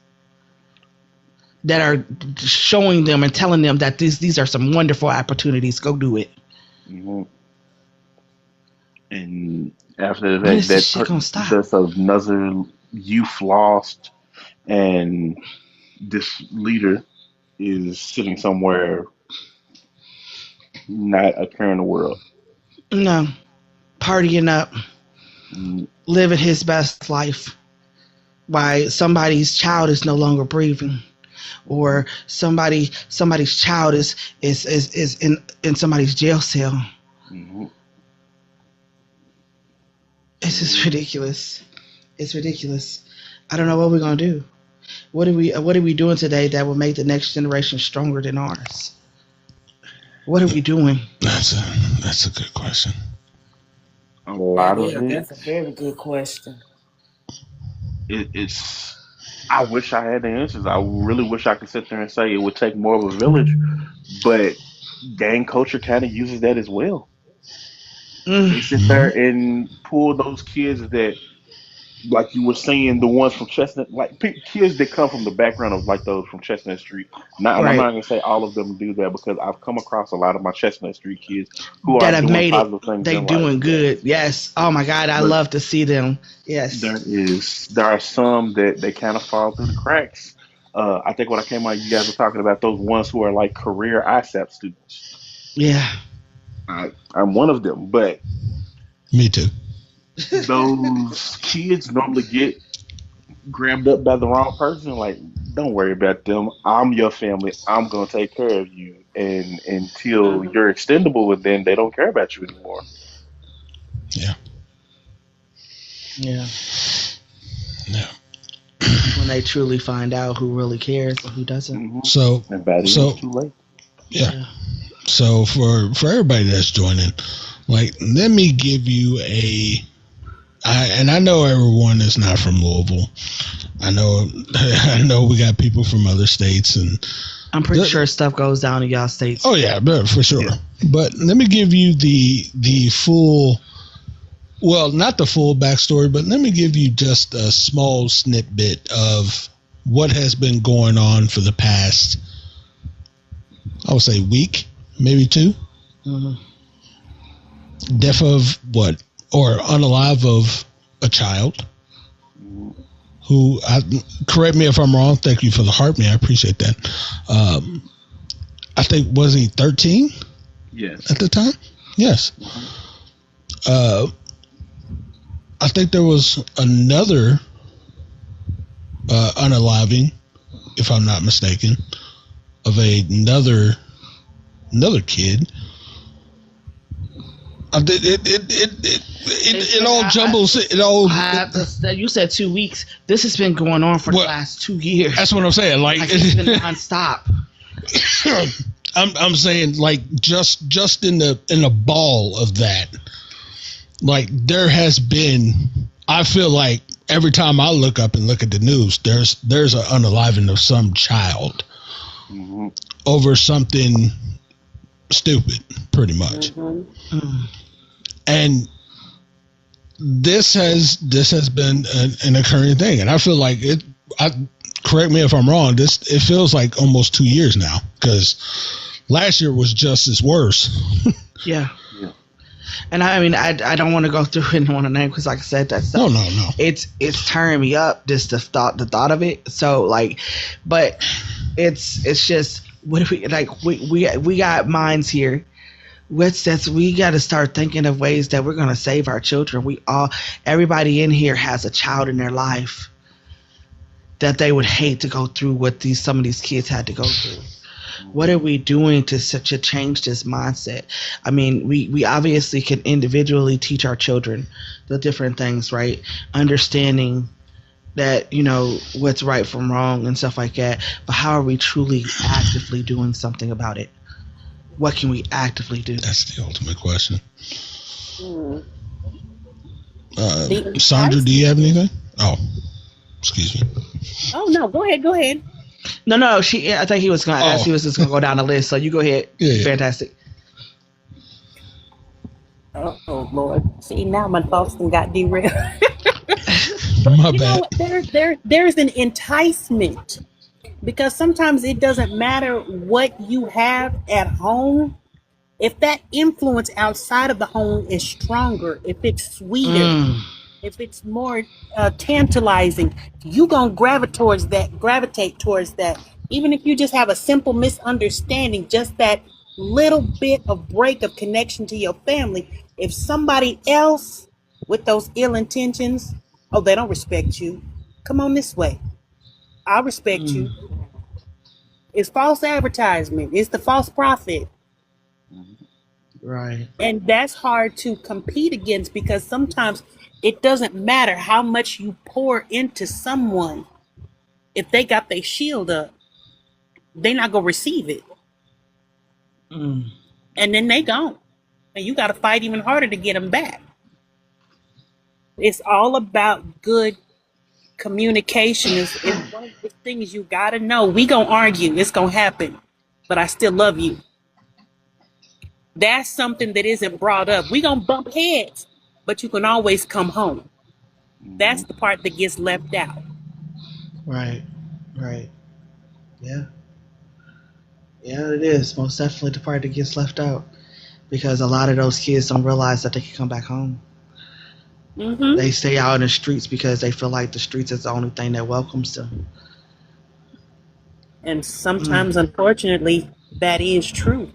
that are showing them and telling them that these are some wonderful opportunities. Go do it. Mm-hmm. And after When that, is this shit gonna stop? that's another youth lost, and this leader is sitting somewhere not a care in the world. No, partying up, Mm, living his best life. Why somebody's child is no longer breathing, or somebody's child is in somebody's jail cell. mhm. It's just ridiculous. It's ridiculous. I don't know what we're gonna do. What are we doing today that will make the next generation stronger than ours? What are we doing? That's a good question. A lot of Yeah, it, that's a very good question. it's. I wish I had the answers. I really wish I could sit there and say it would take more of a village, but gang culture kind of uses that as well. They sit there and pull those kids that, like you were saying, the ones from Chestnut, like kids that come from the background of like those from Chestnut Street. Now, and I'm Right. not gonna say all of them do that because I've come across a lot of my Chestnut Street kids who That are have doing made it. positive things They in life. doing good. Yes. Oh my God, I But love to see them. Yes. there are some that they kind of fall through the cracks. I think when I came out, you guys were talking about those ones who are like career ISAP students. Yeah. I'm one of them, but Me too. those kids normally get grabbed up by the wrong person. Like, don't worry about them. I'm your family. I'm gonna take care of you. And until Mhm. you're extendable, and then they don't care about you anymore. Yeah. Yeah. Yeah. When they truly find out who really cares and who doesn't. Hmm. So And by then it's too late. yeah. Yeah. So for everybody that's joining, like, let me give you I know everyone is not from Louisville. I know we got people from other states, and I'm pretty sure stuff goes down in y'all states. oh yeah, but for sure. Yeah. But let me give you the full, well, not the full backstory, but let me give you just a small snippet of what has been going on for the past, I would say, week, maybe two. Hmm. Death of what, or unalive of a child who, correct me if I'm wrong. Thank you for the heart, man. I appreciate that. I think, was he 13 Yes. at the time? Yes. I think there was another unaliving, if I'm not mistaken, of another kid. It all jumbles. It all. You said 2 weeks. This has been going on for the last 2 years. That's what I'm saying. Like it's been nonstop. I'm saying like just in the ball of that, like there has been. I feel like every time I look up and look at the news, there's an unaliving of some child over something stupid, pretty much. And this has been an occurring thing, and I feel like it. Correct me if I'm wrong. It feels like almost 2 years now, because last year was just as worse. Yeah. And I mean, I don't want to go through it and want to name, because like I said, that's no. It's tearing me up, just the thought of it. So like, but it's just, what do we like? We got minds here. We got to start thinking of ways that we're gonna save our children. Everybody in here has a child in their life that they would hate to go through what some of these kids had to go through. What are we doing to change this mindset? I mean, we obviously can individually teach our children the different things, right? Understanding that, what's right from wrong and stuff like that. But how are we truly actively doing something about it? What can we actively do? That's the ultimate question. Sandra, do you have anything? Oh, excuse me. Oh, no, go ahead. No, I think he was going to ask. He was just going to go down the list. So you go ahead. Yeah. Fantastic. Oh, Lord. See, now my thoughts got derailed. My bad. There's an enticement, because sometimes it doesn't matter what you have at home. If that influence outside of the home is stronger, if it's sweeter, if it's more tantalizing, you gonna gravitate towards that. Even if you just have a simple misunderstanding, just that little bit of break of connection to your family. If somebody else with those ill intentions, they don't respect you. Come on this way. I respect you. It's false advertisement. It's the false prophet. Right. And that's hard to compete against, because sometimes it doesn't matter how much you pour into someone. If they got their shield up, they're not going to receive it. And then they don't. And you got to fight even harder to get them back. It's all about good communication. It's one of the things you got to know. We going to argue. It's going to happen. But I still love you. That's something that isn't brought up. We going to bump heads, but you can always come home. That's the part that gets left out. Right. Yeah, it is. Most definitely the part that gets left out. Because a lot of those kids don't realize that they can come back home. They stay out in the streets because they feel like the streets is the only thing that welcomes them. And sometimes, unfortunately, that is true.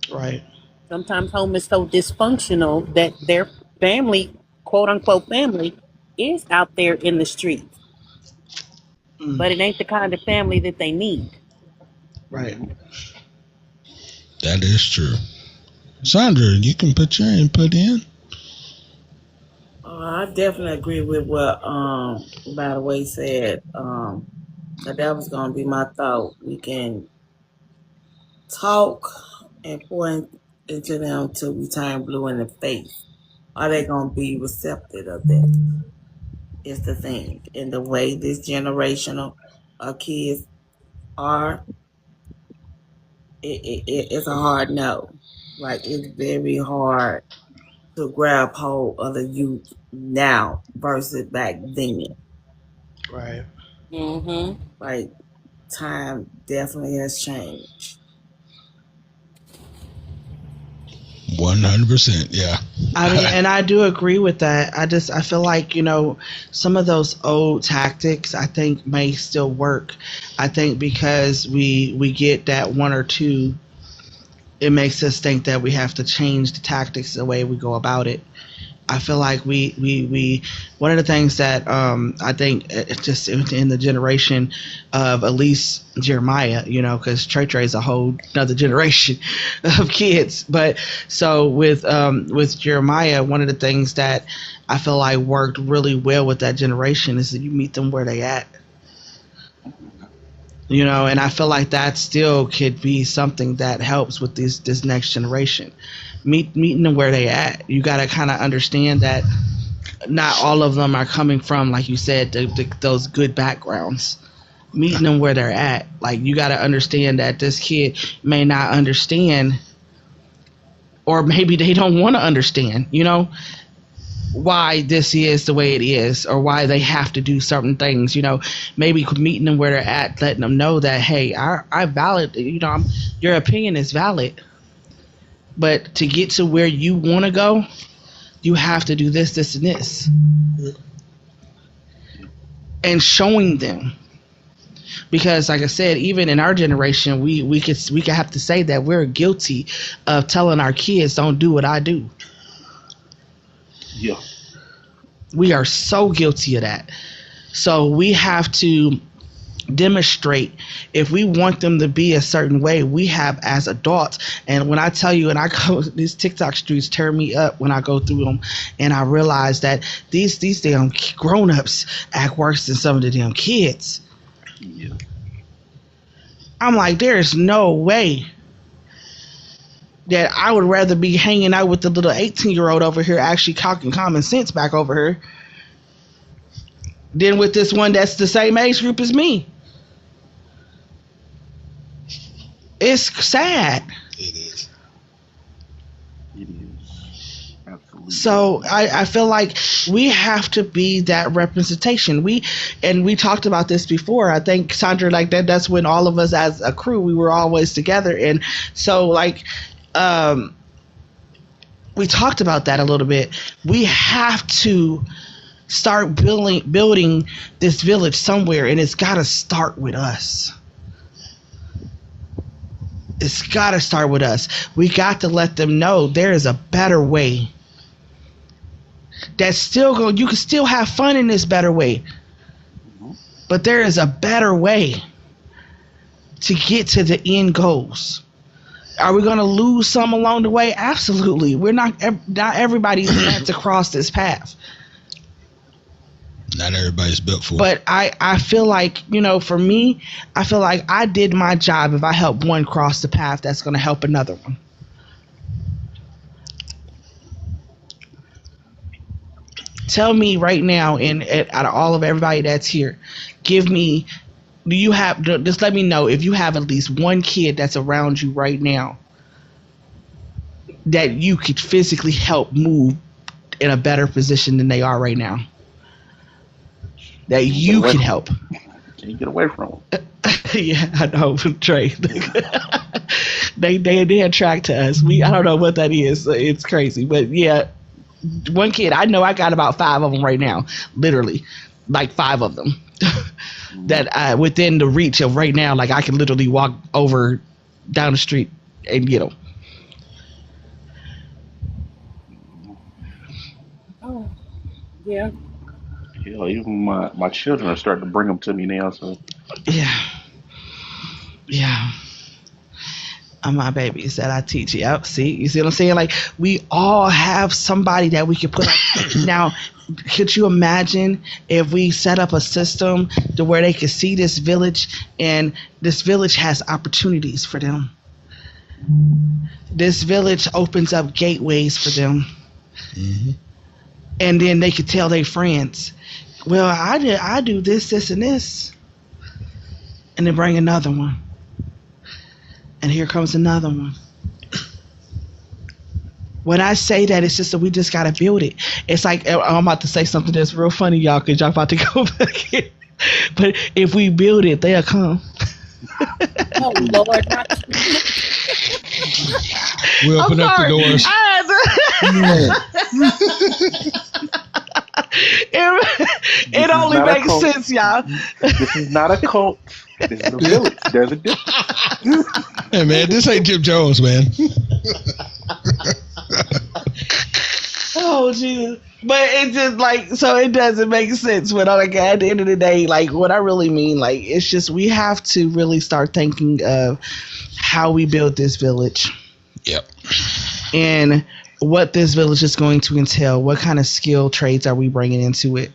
Right. Sometimes home is so dysfunctional that their family, quote unquote family, is out there in the streets. But it ain't the kind of family that they need. Right. That is true. Sandra, you can put your input in. I definitely agree with what By the Way said. That was gonna be my thought. We can talk and point into them till we turn blue in the face. Are they gonna be receptive of that? Is the thing. And the way this generation of kids are, it's a hard no. Like, it's very hard to grab hold of the youth now versus back then. Right. Like, time definitely has changed. 100%, yeah. I mean, and I do agree with that. I feel like, some of those old tactics I think may still work. I think because we get that one or two, it makes us think that we have to change the tactics, the way we go about it. I feel like we one of the things that I think just in the generation of at least Jeremiah, you know, because Trey is a whole another generation of kids. But so with Jeremiah, one of the things that I feel like worked really well with that generation is that you meet them where they at. You know, and I feel like that still could be something that helps with this next generation. Meeting them where they at. You got to kind of understand that not all of them are coming from, like you said, those good backgrounds. Meeting them where they're at. Like, you got to understand that this kid may not understand, or maybe they don't want to understand, you know, why this is the way it is, or why they have to do certain things. You know, maybe meeting them where they're at, letting them know that, hey, I valid, you know, your opinion is valid. But to get to where you want to go, you have to do this, this, and this. And showing them. Because, like I said, even in our generation, we could have to say that we're guilty of telling our kids, don't do what I do. Yeah. We are so guilty of that. So we have to demonstrate, if we want them to be a certain way, we have as adults. And when I tell you, and I go, these TikTok streets tear me up when I go through them, and I realize that these damn grown-ups act worse than some of the damn kids. Yeah. I'm like, there's no way that I would rather be hanging out with the little 18-year-old over here actually talking common sense back over here than with this one that's the same age group as me. It's sad. It is. It is. Absolutely. So I feel like we have to be that representation. We talked about this before. I think, Sandra, like that's when all of us as a crew, we were always together. And so like we talked about that a little bit. We have to start building this village somewhere, and it's got to start with us. It's got to start with us. We got to let them know there is a better way. That's still going. You can still have fun in this better way, but there is a better way to get to the end goals. Are we going to lose some along the way? Absolutely. We're not everybody's meant to cross this path. Not everybody's built for it. But I feel like, you know, for me, I feel like I did my job. If I help one cross the path, that's going to help another one. Tell me right now, and out of all of everybody that's here, just let me know if you have at least one kid that's around you right now that you could physically help move in a better position than they are right now. That you can help. Can't get away from them. Yeah, I know, Trey. they attract to us. I don't know what that is. It's crazy, but yeah, one kid. I know I got about 5 of them right now, literally, like 5 of them that within the reach of right now. Like I can literally walk over down the street and get them. Oh, yeah. Yeah, even my children are starting to bring them to me now. So yeah. My babies that I teach. Yep. You see what I'm saying? Like we all have somebody that we can put on. Now, could you imagine if we set up a system to where they could see this village, and this village has opportunities for them? This village opens up gateways for them. Mm-hmm. And then they could tell their friends, well, I do this, this, and this. And then bring another one. And here comes another one. When I say that, it's just that we just got to build it. It's like, I'm about to say something that's real funny, y'all, because y'all about to go back in. But if we build it, they'll come. Oh, Lord. We open up the doors. It only makes sense, y'all. This is not a cult. This is a village. There's a difference. Hey, man, this ain't Jim Jones, man. Oh Jesus! But it just like so it doesn't make sense. But like at the end of the day, like what I really mean, like it's just we have to really start thinking of how we build this village. Yep. And what this village is going to entail. What kind of skill trades are we bringing into it?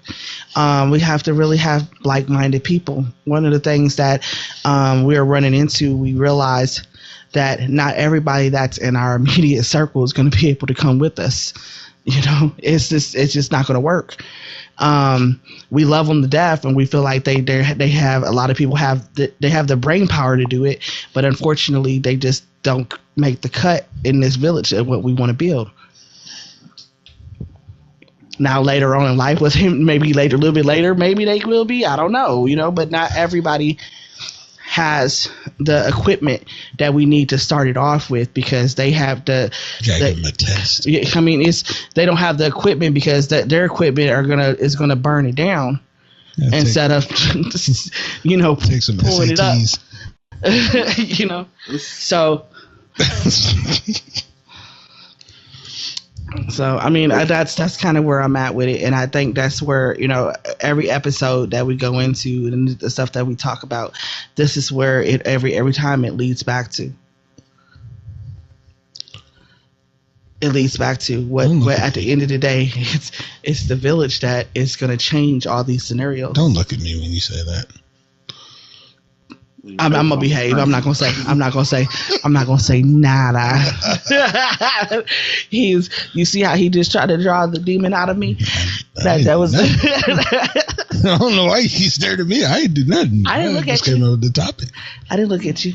We have to really have like-minded people. One of the things that we're running into, we realize that not everybody that's in our immediate circle is going to be able to come with us. You know, it's just not going to work. We love them to death, and we feel like they have a lot of people have the brain power to do it, but unfortunately, they just don't make the cut in this village of what we want to build. Now, later on in life, with him, maybe later, a little bit later, maybe they will be. I don't know, you know, but not everybody has the equipment that we need to start it off with because they have give them a test. I mean, they don't have the equipment because their equipment is gonna burn it down instead of you know take some pulling SATs. it up. You know, so. So I mean that's kind of where I'm at with it, and I think that's where, you know, every episode that we go into and the stuff that we talk about, this is where it every time it leads back to. It leads back to what at the end of the day it's the village that is going to change all these scenarios. Don't look at me when you say that. I'm gonna behave. I'm not gonna say nada. You see how he just tried to draw the demon out of me? That was. I don't know why you stared at me. I did nothing. I didn't look at you. Came up with the topic. I didn't look at you.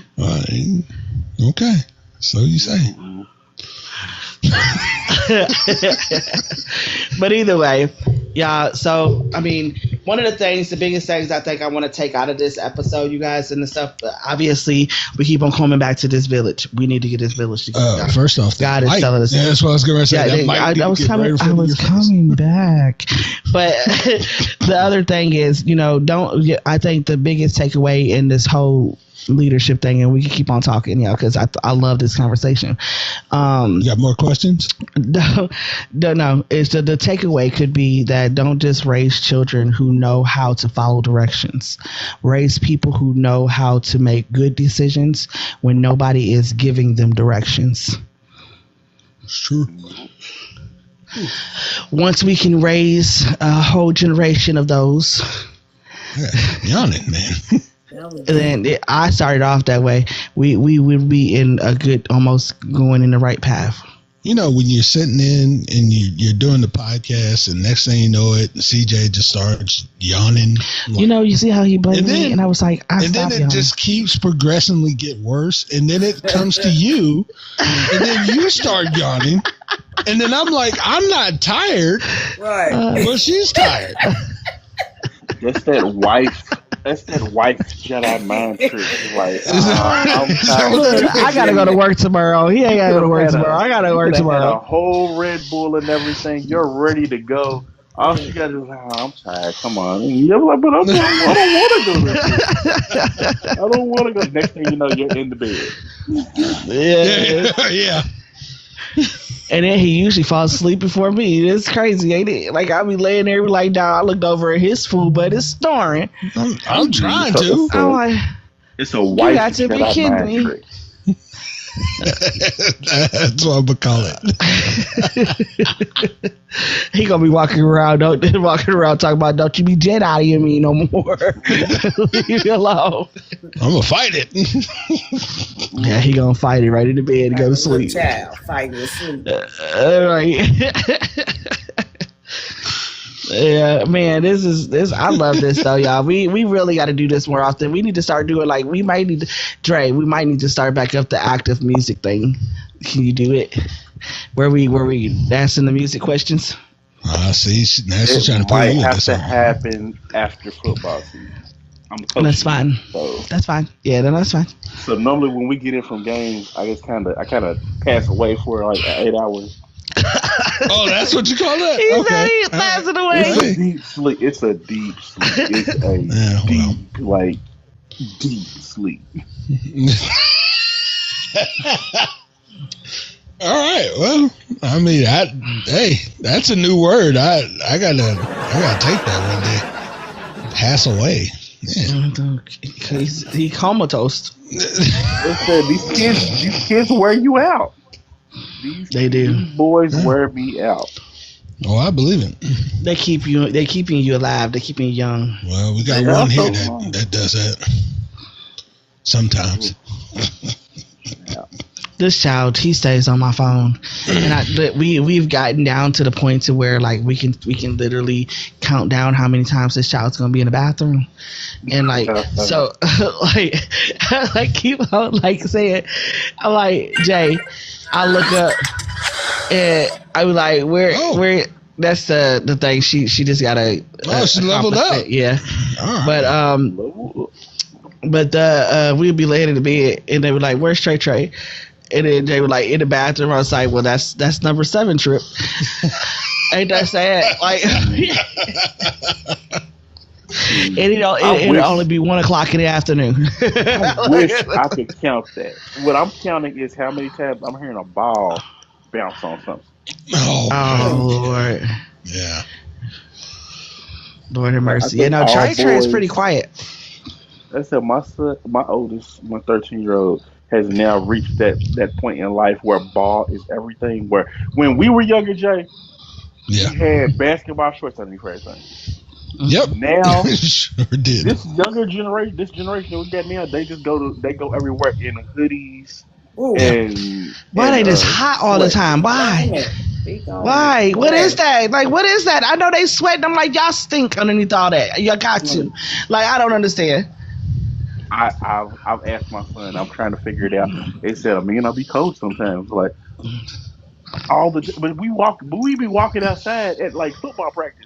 Okay, so you say. But either way, yeah. So I mean, one of the biggest things I think I want to take out of this episode, you guys, and the stuff. Obviously, we keep on coming back to this village. We need to get this village together. First off, God is telling us. Yeah, that's what I was going to say. I was coming back. But the other thing is, you know, I think the biggest takeaway in this whole leadership thing, and we can keep on talking, because I love this conversation. You got more questions? No. It's the takeaway could be that don't just raise children who know how to follow directions. Raise people who know how to make good decisions when nobody is giving them directions. It's true. Once we can raise a whole generation of those, yawning, man. Then I started off that way. We would be in a good, almost going in the right path. You know, when you're sitting in and you're doing the podcast, and next thing you know it, CJ just starts yawning. You know, you see how he blamed me, and I was like, and then it just keeps progressively get worse, and then it comes to you, and then you start yawning, and then I'm like, I'm not tired, Right. but she's tired. That's that wife Jedi mind trick. Like, I'm tired. I gotta go to work tomorrow. He ain't gotta go to work tomorrow. I gotta work tomorrow. A whole Red Bull and everything. You're ready to go. All you gotta do is, I'm tired. Come on. And you're like, but I don't want to do this. I don't want to go. Next thing you know, you're in the bed. Yeah. And then he usually falls asleep before me. It's crazy, ain't it? Like, I'll be laying there like down. I looked over at his food, but it's snoring. I'm trying to. I'm like, it's a white got to be kidding me. Trick. That's what I'm gonna call it. He gonna be walking around talking about, don't you be Jedi in me no more. Leave me alone. I'm gonna fight it. Yeah, he gonna fight it right in the bed and go to sleep. Child fighting to sleep. Right. Yeah, man, this I love this though, y'all. We really got to do this more often. We need to start doing, like, we might need to start back up the active music thing. Can you do it? Where we asking the music questions? See, now she's trying to might put have to happen after football season. I'm coaching, that's fine. So. That's fine. Yeah, that's fine. So normally when we get in from games, I kind of pass away for like 8 hours. Oh, that's what you call that? He said he's passing away. It's a deep sleep. It's a deep sleep. All right. Well, I mean, hey, that's a new word. I gotta take that one day. Pass away. Man. He comatose. These kids wear you out. They do. These boys wear me out. Oh, I believe it. They keeping you alive. They keeping you young. Well, we got one here that does that. Sometimes. Yeah. This child, he stays on my phone, and we've gotten down to the point to where like we can literally count down how many times this child's gonna be in the bathroom, and like so like I keep on like saying, I'm like, Jay, I look up and I was like, where that's the thing, she just gotta she leveled up. Yeah. Right. But we'd be laying in the bed and they were like, where's Trey? And then they were like in the bathroom. I was like, well, that's number 7 trip. Ain't that sad? Like, and it'll only be 1:00 in the afternoon. I wish I could count that. What I'm counting is how many times I'm hearing a ball bounce on something. Oh Lord. Yeah. Lord have mercy. You know, Trey is pretty quiet. I said my son, my oldest, my 13-year-old, has now reached that point in life where ball is everything. Where when we were younger, Jay, we had basketball shorts underneath everything. Yep. Now, sure did. this generation that we got now, they go everywhere in hoodies. And why they just hot all the time? Why? Why? What is that? Like, what is that? I know they sweat. I'm like, y'all stink underneath all that. Y'all got to. Like, I don't understand. I've asked my son. I'm trying to figure it out. They said, I'll be cold sometimes. Like but we be walking outside at like football practice.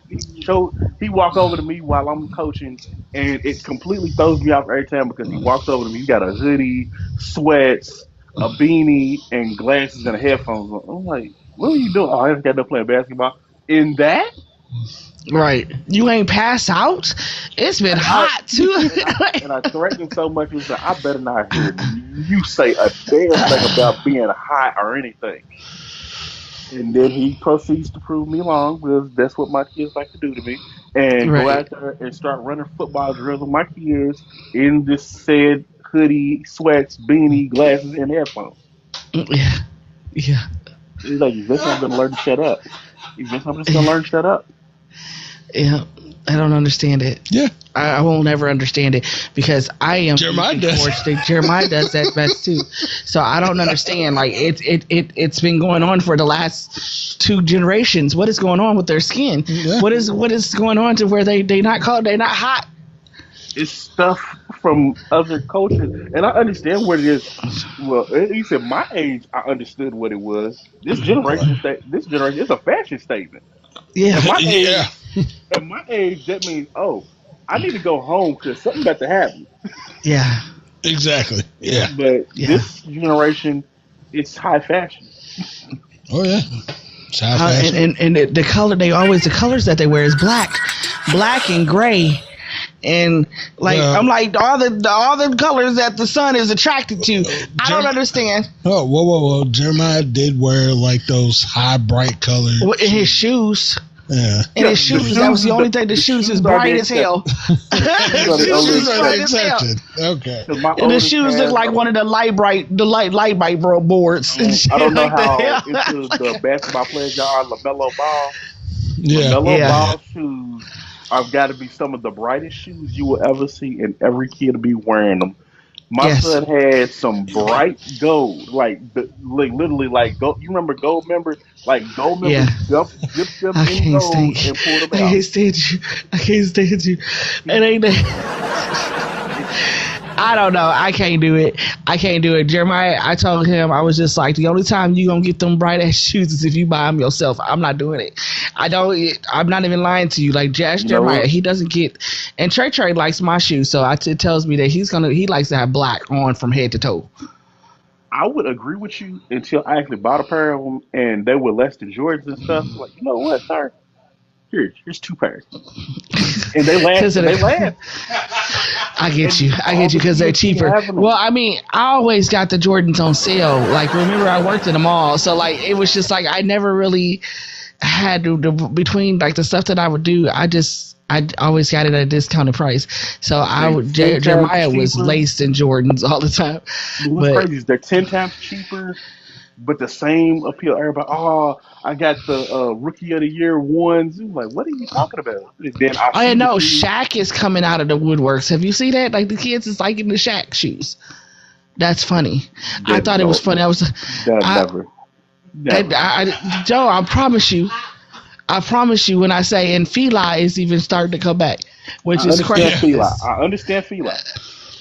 He walk over to me while I'm coaching, and it completely throws me off every time because he walks over to me. He got a hoodie, sweats, a beanie, and glasses and headphones on. I'm like, what are you doing? Oh, I just got done playing basketball. In that? Right. You ain't passed out? It's been hot too. And I threatened him so much. He said, I better not hear you say a damn thing about being hot or anything. And then he proceeds to prove me wrong because that's what my kids like to do to me. And go out there and start running football drills with my kids in this said hoodie, sweats, beanie, glasses, and headphones. Yeah. Yeah. He's like, eventually I'm going to learn to shut up. Eventually I'm just going to learn to shut up. Yeah, I don't understand it. Yeah, I won't ever understand it because I am. Jeremiah does. Jeremiah does that best too. So I don't understand. Like it's been going on for the last 2 generations. What is going on with their skin? Yeah. What is going on to where they not cold? They not hot? It's stuff from other cultures, and I understand what it is. Well, at least at my age, I understood what it was. This generation is a fashion statement. Yeah. At my age, that means, I need to go home because something about to happen. Yeah. Exactly. Yeah. But this generation, it's high fashion. Oh yeah. It's high fashion. And the colors that they wear is black and gray. And like I'm like all the colors that the sun is attracted to. I don't understand. Oh, whoa! Jeremiah did wear like those high bright colors. In his shoes. Yeah. And his shoes, that was the only thing. The shoes is bright as hell. The shoes are the exception. Okay. And the shoes look like one of the light bright boards. I don't know how into the basketball players y'all are. LaMelo Ball. Yeah. LaMelo Ball shoes have got to be some of the brightest shoes you will ever see, and every kid will be wearing them. My son had some bright gold, literally like gold. You remember gold members? Like gold members dipped them in gold and pulled them out. I can't stand you. It ain't that. I don't know. I can't do it. Jeremiah, I told him, I was just like, the only time you gonna get them bright ass shoes is if you buy them yourself. I'm not doing it. I'm not even lying to you. Like Jeremiah, he doesn't get, and Trey likes my shoes, so it tells me that he likes to have black on from head to toe. I would agree with you until I actually bought a pair of them and they were less than Jordans and stuff. Like, you know what, sir? Here's 2 pairs. And they laugh. I get And you. I get you because they're kids be cheaper. having them. Well, I mean, I always got the Jordans on sale. Like, remember, I worked in the mall, so like, it was just like I never really had to between like the stuff that I would do. I always got it at a discounted price. So I They're would 10 times Jeremiah was cheaper. laced in Jordans all the time. What's But crazy is they're 10 times cheaper, but the same appeal. Everybody, oh, I got the rookie of the year ones. I'm like, what are you talking about? And then I I see the know kids. Shaq is coming out of the woodworks. Have you seen that? Like the kids is liking the Shaq shoes. That's funny. I That thought it was don't. funny. That I, never. Never. Joe, I promise you when I say, and Fila is even starting to come back, which I is understand crazy. Fila. I understand Fila.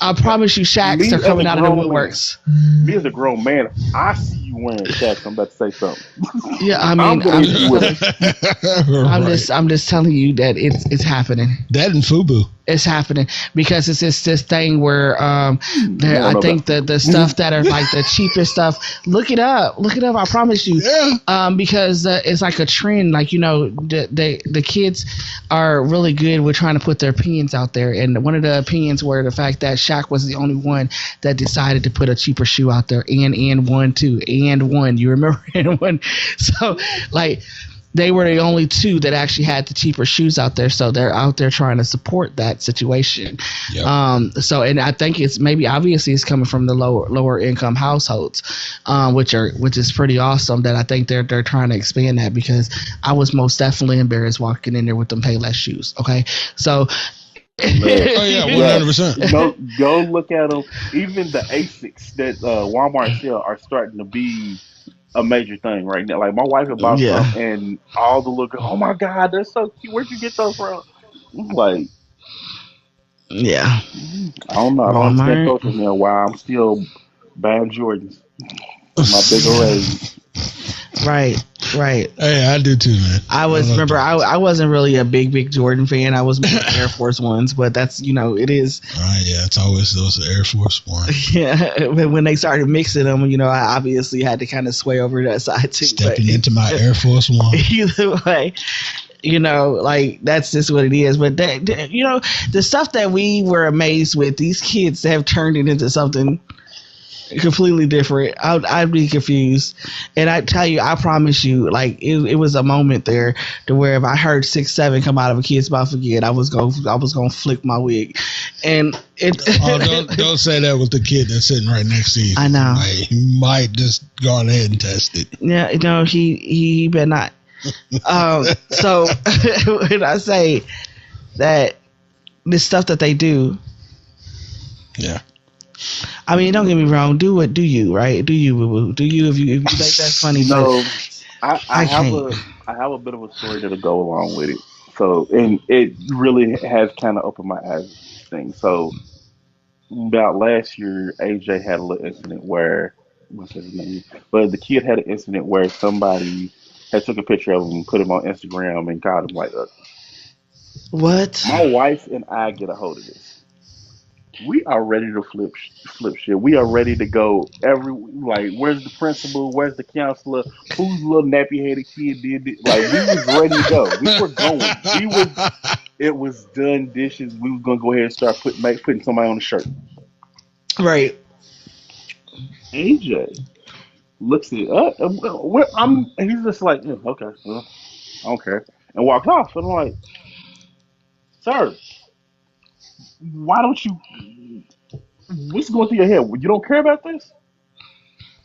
I promise you, Shaqs Me are as coming a out of the grown man, woodworks. me as a grown man, I see you wearing Shaqs. I'm about to say something. Yeah, I I'm mean, gonna hit you with it. I'm just telling you that it's happening. That and Fubu. It's happening because it's just this thing where I I don't think know the stuff that are like the cheapest stuff. Look it up. I promise you. Yeah. Because it's like a trend. Like the kids are really good with trying to put their opinions out there, and one of the opinions were the fact that Shaq was the only one that decided to put a cheaper shoe out there, and one too, and one. You remember and one? So like. They were the only two that actually had the cheaper shoes out there, so they're out there trying to support that situation. Yep. So, and I think it's maybe obviously it's coming from the lower income households, which is pretty awesome. That I think they're trying to expand that because I was most definitely embarrassed walking in there with them Payless shoes. Okay, so. Oh yeah, 100%. Go look at them. Even the Asics that Walmart sell are starting to be a major thing right now. Like my wife had bought Yeah. some, and all the look, oh my god, they're so cute. Where'd you get those from? I'm like, Yeah. I don't know. I don't understand Walmart. culture now. Why I'm still buying Jordans. My bigger raise. Right. Hey, I do too, man. I wasn't really a big Jordan fan. I was more Air Force Ones, but that's it is. All right, yeah, it's always those Air Force One. Yeah, when they started mixing them, I obviously had to kind of sway over to that side too. Stepping but into my Air Force One. either way, like that's just what it is. But the stuff that we were amazed with, these kids have turned it into something completely different. I'd be confused, and I tell you, I promise you, like it was a moment there to where if I heard 6'7" come out of a kid's mouth again, I was gonna flick my wig, and it. Oh, don't say that with the kid that's sitting right next to you. I know. Like, he might just go on ahead and test it. Yeah, no, he better not. So when I say that the stuff that they do, Yeah. I mean, don't get me wrong. Do you, right? Do you, boo-boo? Do you if you think that's funny? No, I can't. have a bit of a story that'll go along with it. So, and it really has kind of opened my eyes to things. So, about last year, AJ had a little incident where what's his name? But the kid had an incident where somebody had took a picture of him, put him on Instagram, and called him like, What? my wife and I get a hold of this. We are ready to flip shit. We are ready to go. Where's the principal? Where's the counselor? Whose little nappy headed kid did it? Like, we was ready to go. We were going. It was done dishes. We was gonna go ahead and start putting somebody on the shirt. Right. AJ looks it up. He's just like, yeah, okay, well, I don't care, and walks off. And I'm like, sir, why don't you? What's going through your head? You don't care about this?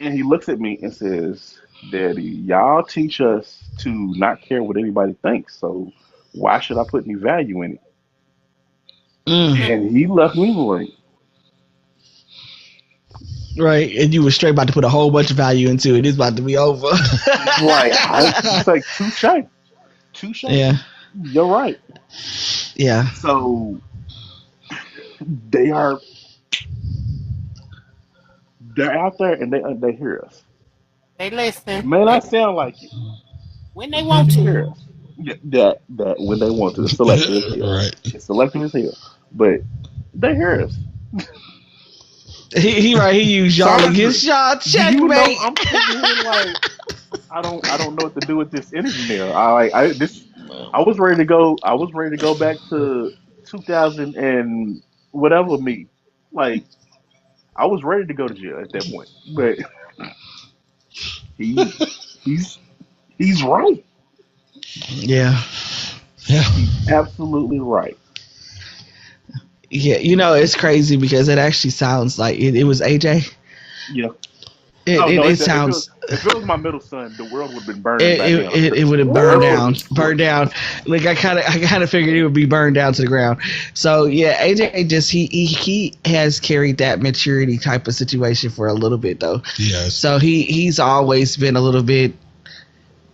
And he looks at me and says, Daddy, y'all teach us to not care what anybody thinks, so why should I put any value in it? And he left me like, right, and you were straight about to put a whole bunch of value into it. It's about to be over. it's like touche. Yeah. You're right. Yeah. So they're out there and they hear us. They listen May not sound like it. when they want They to. hear us. Yeah, that when they want to. It's selective as hell. Right. It's selective as hell. But they hear us. He used y'all against y'all. Checkmate. I'm sitting here like I don't know what to do with this energy now. I was ready to go. I was ready to go back to 2000 and whatever me. Like, I was ready to go to jail at that point, but he's right. Yeah. Yeah. Absolutely right. Yeah, it's crazy because it actually sounds like it was AJ. Yeah. It sounds. If it was my middle son, the world would have been burning. It would have burned down. Like I kind of figured it would be burned down to the ground. So yeah, AJ just he has carried that maturity type of situation for a little bit though. Yes. So he's always been a little bit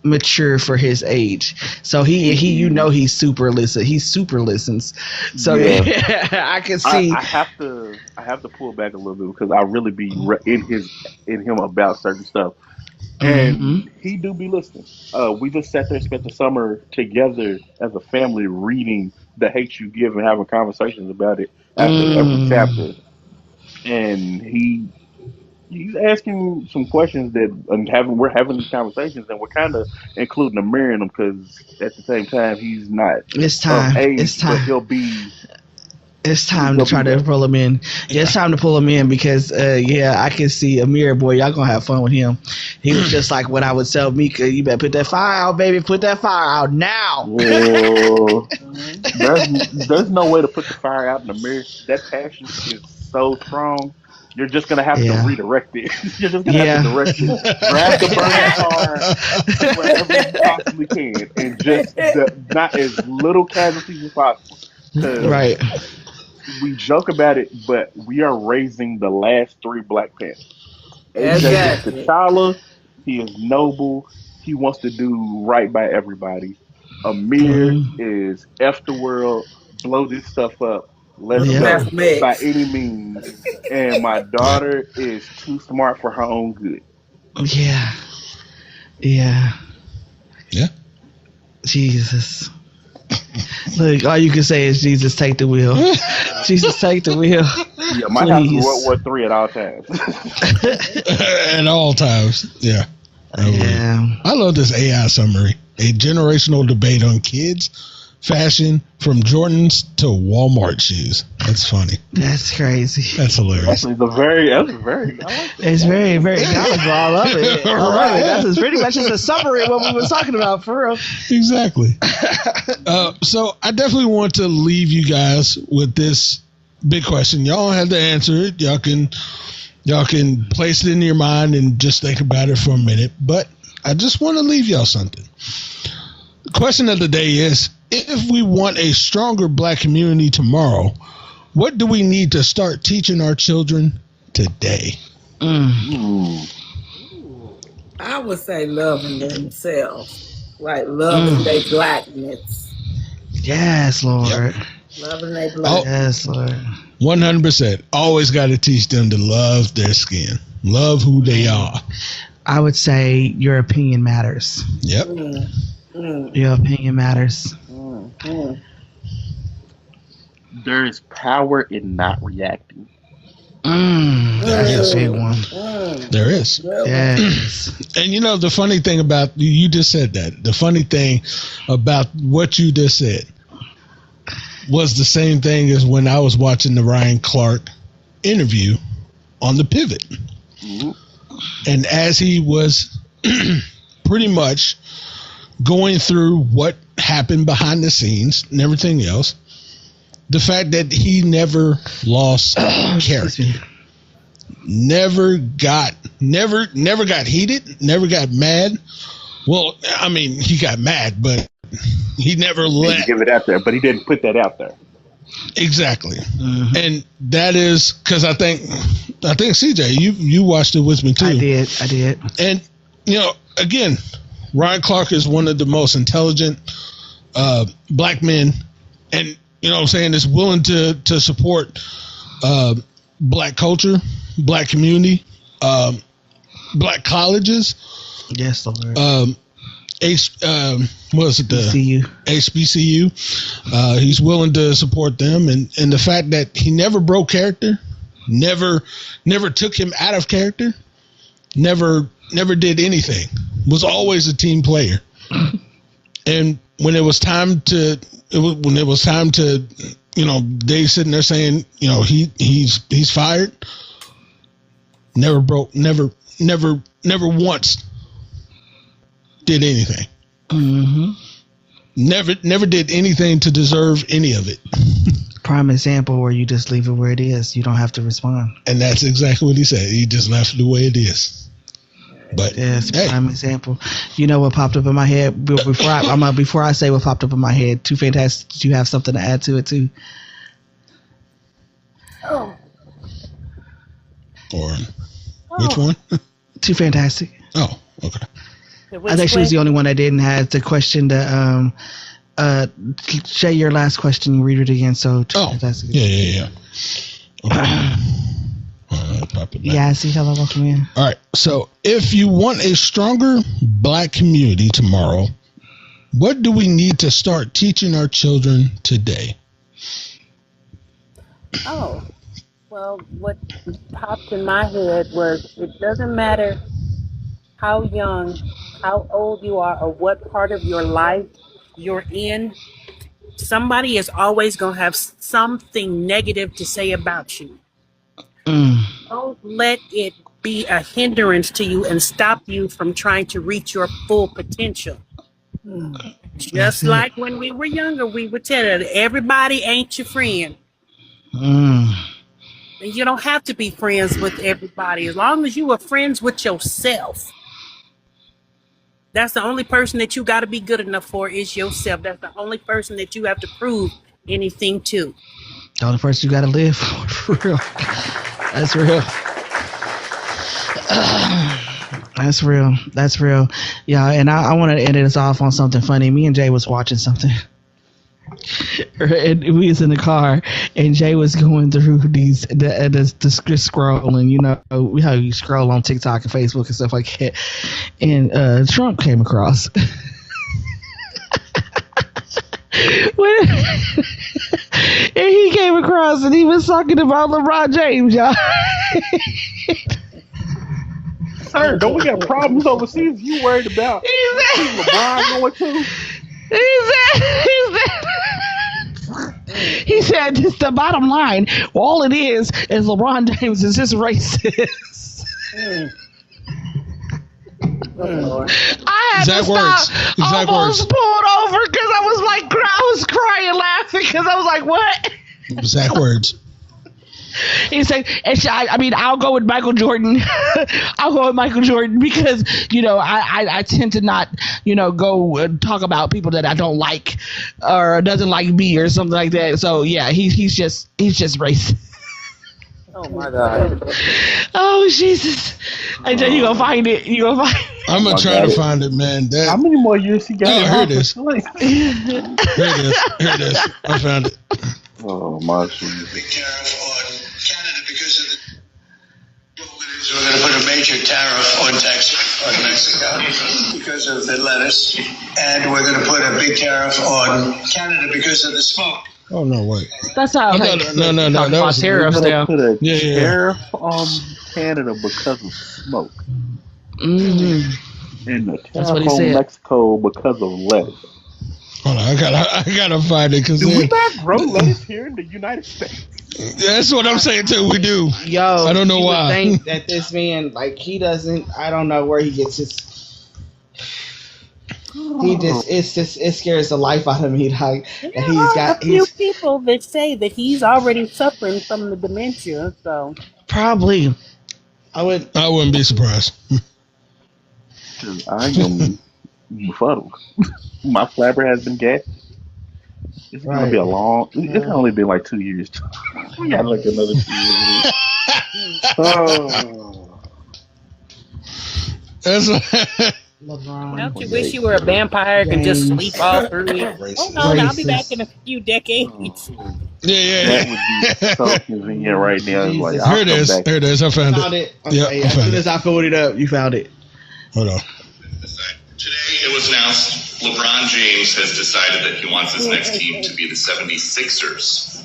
mature for his age. So he's super listens. So yeah, I can see. I have to pull back a little bit because I really be in him about certain stuff, and he do be listening. We just sat there and spent the summer together as a family reading The Hate U Give and having conversations about it after every chapter, and he's asking some questions we're having these conversations, and we're kind of including Amir in them because at the same time he's not it's time of age, it's time but he'll be. It's time to try to pull him in. Yeah, it's time to pull him in because, I can see Amir, boy, y'all gonna have fun with him. He was just like what I would tell Mika, you better put that fire out, baby. Put that fire out now. Well, there's no way to put the fire out in Amir. That passion is so strong. You're just gonna have to redirect it. You're just gonna have to direct it. Grab the burning car wherever you possibly can, and just not as little casualties as possible. Right. We joke about it, but we are raising the last 3 Black Panthers. AJ is T'Challa. He is noble. He wants to do right by everybody. Amir is F the world, blow this stuff up. Let's go by any means. And my daughter is too smart for her own good. Yeah. Yeah. Yeah. Jesus. Look, all you can say is Jesus, take the wheel. Jesus, take the wheel. Yeah, my house is World War III at all times. At all times. Yeah. I love this AI summary. A generational debate on kids, fashion, from Jordans to Walmart shoes. That's funny. That's crazy. That's hilarious. That's very. I like that. It's very, very knowledgeable. I love it. I love it. That's pretty much just a summary of what we were talking about, for real. Exactly. So I definitely want to leave you guys with this big question. Y'all have to answer it. Y'all can place it in your mind and just think about it for a minute. But I just want to leave y'all something. The question of the day is, if we want a stronger Black community tomorrow, what do we need to start teaching our children today? I would say loving themselves, like loving their Blackness. Yes, Lord. Yep. Loving their Blackness. Yes, Lord. 100%. Always got to teach them to love their skin, love who they are. I would say your opinion matters. Yep. Your opinion matters. There is power in not reacting. That's a big one. There is. Yes. And the funny thing about, you just said that. The funny thing about what you just said was the same thing as when I was watching the Ryan Clark interview on The Pivot. And as he was pretty much going through what happened behind the scenes and everything else, the fact that he never lost character, never got heated, never got mad. Well, I mean, he got mad, but he never let. He didn't give it out there, but he didn't put that out there. Exactly. And that is because I think CJ, you watched it with me too. I did. And again, Ryan Clark is one of the most intelligent Black men, and what I'm saying, is willing to support Black culture, Black community, Black colleges. Yes, Lord. HBCU. He's willing to support them, and the fact that he never broke character, never took him out of character, never did anything, was always a team player. And when it was time to Dave sitting there saying, he's fired. Never once did anything. Mm-hmm. Never did anything to deserve any of it. Prime example where you just leave it where it is. You don't have to respond. And that's exactly what he said. He just left it the way it is. But yes, hey. prime example. You know what popped up in my head before I say what popped up in my head? Too Fantastic. Did you have something to add to it too? Oh. Or which one? Too Fantastic. Oh, okay. I think she was the only one that didn't have the question that Shay, your last question, read it again. So Fantastic. Yeah. Okay. Yeah, I see. Hello, welcome in. All right. So if you want a stronger black community tomorrow, what do we need to start teaching our children today? Oh, well, what popped in my head was it doesn't matter how young, how old you are, or what part of your life you're in. Somebody is always going to have something negative to say about you. Don't let it be a hindrance to you and stop you from trying to reach your full potential. Just like when we were younger, we would tell you, everybody ain't your friend. And you don't have to be friends with everybody. As long as you are friends with yourself. That's the only person that you got to be good enough for is yourself. That's the only person that you have to prove anything to. The only person you got to live for real. That's real. That's real. Yeah, and I want to end this off on something funny. Me and Jay was watching something. And we was in the car, and Jay was going through the scrolling, how you scroll on TikTok and Facebook and stuff like that. And Trump came across. And he came across and he was talking about LeBron James, y'all. Sir, don't we got problems overseas? You worried about LeBron going to? He said, "Just the bottom line. All it is LeBron James is just racist." I had to stop. Almost pulled over because I was crying, laughing because I was like, "What?" Exact words. He said, I'll go with Michael Jordan. I'll go with Michael Jordan because, I tend to not, go and talk about people that I don't like or doesn't like me or something like that. So, yeah, he's just racist. Oh, my God. Oh, Jesus. I tell you, going to find it. I'm going to try to find it, man. How many more years he got? Oh, here it is. Here it is. I found it. Oh, my Jesus. Big tariff on Canada because of the... We're going to put a major tariff on Mexico because of the lettuce. And we're going to put a big tariff on Canada because of the smoke. Oh, no, wait. That's how No. That was tariffs now. Put a tariff on Canada because of smoke. Mm-hmm. And the That's what he tariff on said. Mexico because of lettuce. Hold on, I gotta find it because Do we not grow lettuce here in the United States? That's what I'm saying too. We do. Yo, I don't know you would why. think that this man, he doesn't. I don't know where he gets his. He just. It scares the life out of me. That he's got. A few people that say that he's already suffering from the dementia. So probably. I wouldn't be surprised. I am befuddled. My flabber has been gassed. It's gonna be a long. It's only been like 2 years. We got like another 2 years. Oh. That's LeBron. don't you wish you were a vampire and just sleep all through it? Hold on, I'll be back in a few decades. Yeah. That would be so convenient right now. It's like, Here it is. Here it is. I found it. Okay, Yeah, as soon as I pulled it up, you found it. Hold on. Today it was announced LeBron James has decided that he wants his next team to be the 76ers.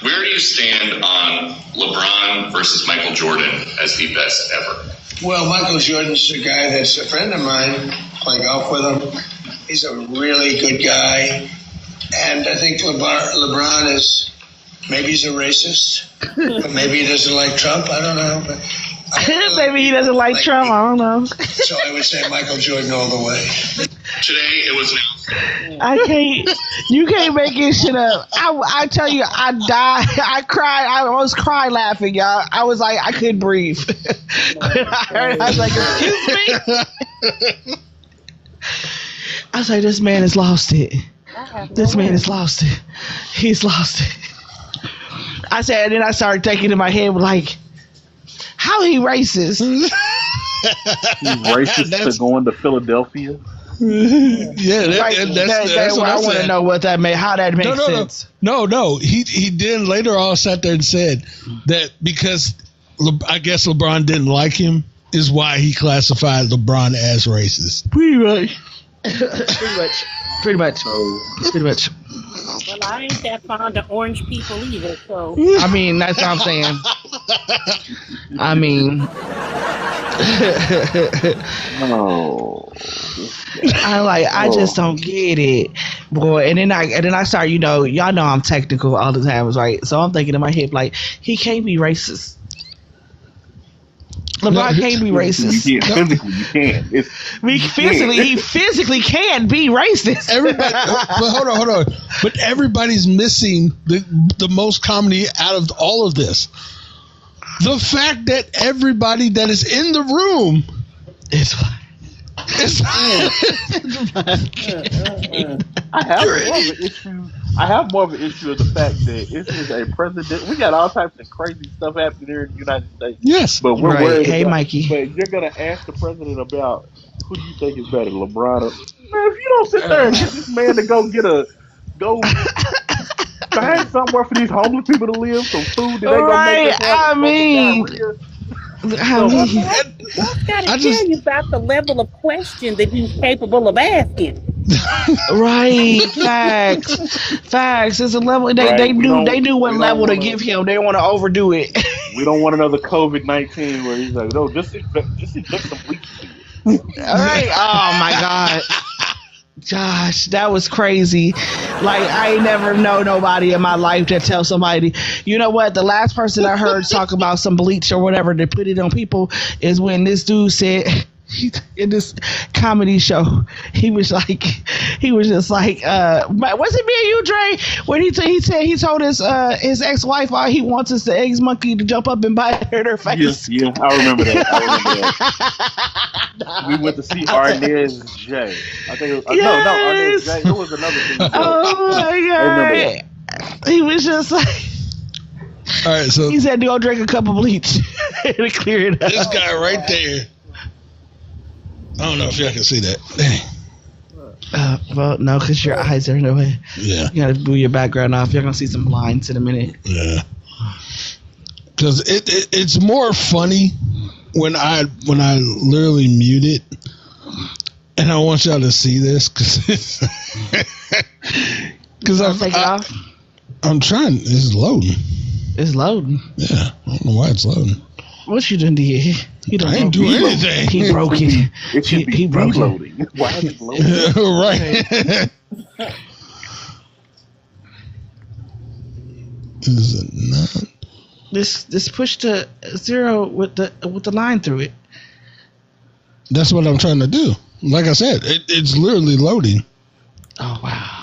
Where do you stand on LeBron versus Michael Jordan as the best ever? Well, Michael Jordan's a guy that's a friend of mine. Play golf with him. He's a really good guy. And I think LeBron is, maybe he's a racist, but maybe he doesn't like Trump. I don't know. But Maybe he doesn't like Trump. I don't know. So I would say Michael Jordan all the way. Today, it was announced. I can't. You can't make this shit up. I tell you, I died. I cried. I almost cried laughing, y'all. I was like, I couldn't breathe. I was like, excuse me. I was like, this man has lost it. This man has lost it. He's lost it. I said, and then I started thinking in my head, like, how he racist? He's racist to going to Philadelphia. Yeah, that's what I want to know. What that made? How that makes sense? No. He then later on sat there and said that because I guess LeBron didn't like him is why he classified LeBron as racist. Pretty much. Pretty much. Well, I ain't that fond of orange people either, so. I mean, that's what I'm saying. I mean, I just don't get it, boy. And then I start, y'all know I'm technical all the time, right? So I'm thinking in my head, like, he can't be racist. LeBron can't be racist. Physically, you can. He physically can be racist. Everybody, but hold on. But everybody's missing the most comedy out of all of this. The fact that everybody that is in the room is. I have more of an issue of the fact that this is a president. We got all types of crazy stuff happening here in the United States. Yes, but we're worried. Hey, Mikey. But you're gonna ask the president about who do you think is better, LeBron or man? If you don't sit there and get this man to go find somewhere for these homeless people to live, some food that they gonna make. What's got to tell you about the level of question that he's capable of asking? Right, facts. It's a level. They knew what level to give him. They don't want to overdo it. We don't want another COVID-19 where he's like, no, just inject some bleach. All right. Oh my God. Josh, that was crazy. Like, I ain't never know nobody in my life that tells somebody, you know what, the last person I heard talk about some bleach or whatever to put it on people is when this dude said in this comedy show, he was just like, was it me and you, Dre? When he told his ex-wife he wants his ex-monkey to jump up and bite her in her face. Yeah, I remember that. We went to see Arnez J. I think it was, no, Arnez J. It was another thing. Oh my God. He was just like, all right, so he said to go drink a cup of bleach and clear it up. This guy right there. I don't know if y'all can see that. Dang. Well, no, because your eyes are in the way. Yeah. You gotta move your background off. You're gonna see some lines in a minute. Yeah. Because it's more funny when I literally mute it, and I want y'all to see this because I'm trying. It's loading. It's loading. Yeah, I don't know why it's loading. What you done did? I ain't do anything. He broke it. It should be broke loading. Why is it loading? Right. Is it not? This push to 0 with the line through it. That's what I'm trying to do. Like I said, it's literally loading. Oh wow.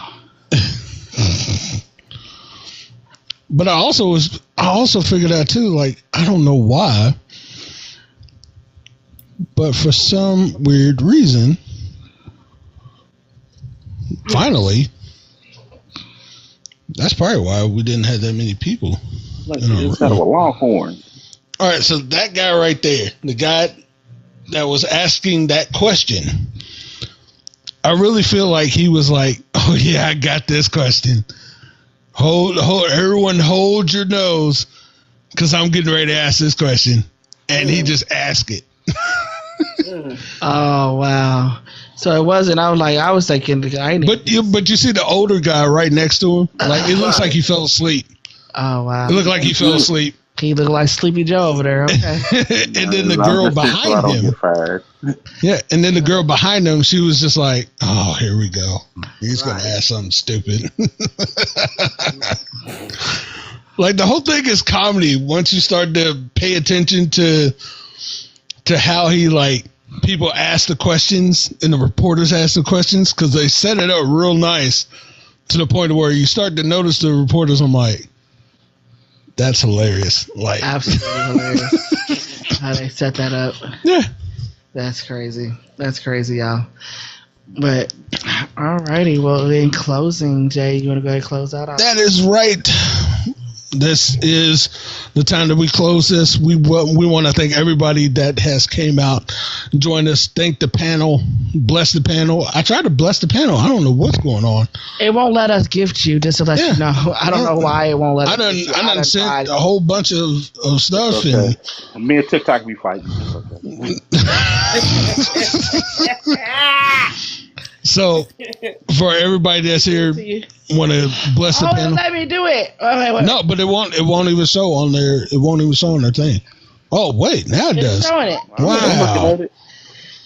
But I also figured out too, like, I don't know why, but for some weird reason, finally, that's probably why we didn't have that many people. Like it's out of a Longhorn. All right, so that guy right there, the guy that was asking that question, I really feel like he was like, "Oh yeah, I got this question. Everyone hold your nose, because I'm getting ready to ask this question," and he just asked it. Oh wow! So it wasn't. I was thinking. But you see the older guy right next to him. Like it looks like he fell asleep. Oh wow! It looked like he fell asleep. He looked like Sleepy Joe over there. Okay. And then the I'm girl just so I behind don't him. get fired. Yeah, and then the girl behind him, she was just like, "Oh, here we go. He's gonna ask something stupid." Like the whole thing is comedy. Once you start to pay attention to how he like people ask the questions and the reporters ask the questions, because they set it up real nice to the point where you start to notice the reporters. I'm like, that's hilarious. Like, Absolutely hilarious. How they set that up. yeah. That's crazy. That's crazy, y'all. But alrighty, well, in closing, Jay, you want to go ahead and close out? That is right. This is the time that we close this. We want to thank everybody that has came out, joined us. Thank the panel. Bless the panel. I tried to bless the panel. I don't know what's going on. It won't let us gift you, just to let you know. I don't know why it won't let us. I done sent a whole bunch of stuff. Okay. Me and TikTok be fighting. So, for everybody that's here, want to bless the panel. Let me do it. Oh, wait. No, but it won't even show on there. It won't even show on their thing. Oh wait, now it It's does. showing it. Wow.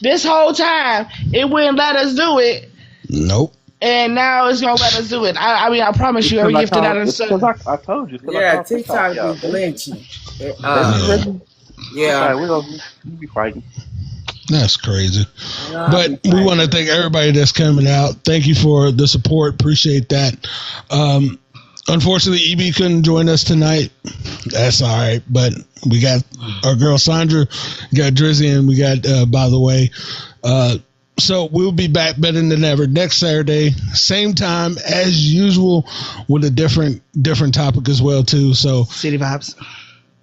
This whole time, it wouldn't let us do it, Nope. and now it's gonna let us do it. I mean, I promise you, every gift that I done sent. I told you. Yeah, TikTok be glitching. Yeah. We'll be fighting. That's crazy. But we want to thank everybody that's coming out. Thank you for the support. Appreciate that. Unfortunately, EB couldn't join us tonight. That's all right. But we got our girl Sandra, we got Drizzy, and we got, by the way. So we'll be back better than ever next Saturday, same time as usual, with a different topic as well too. So City vibes.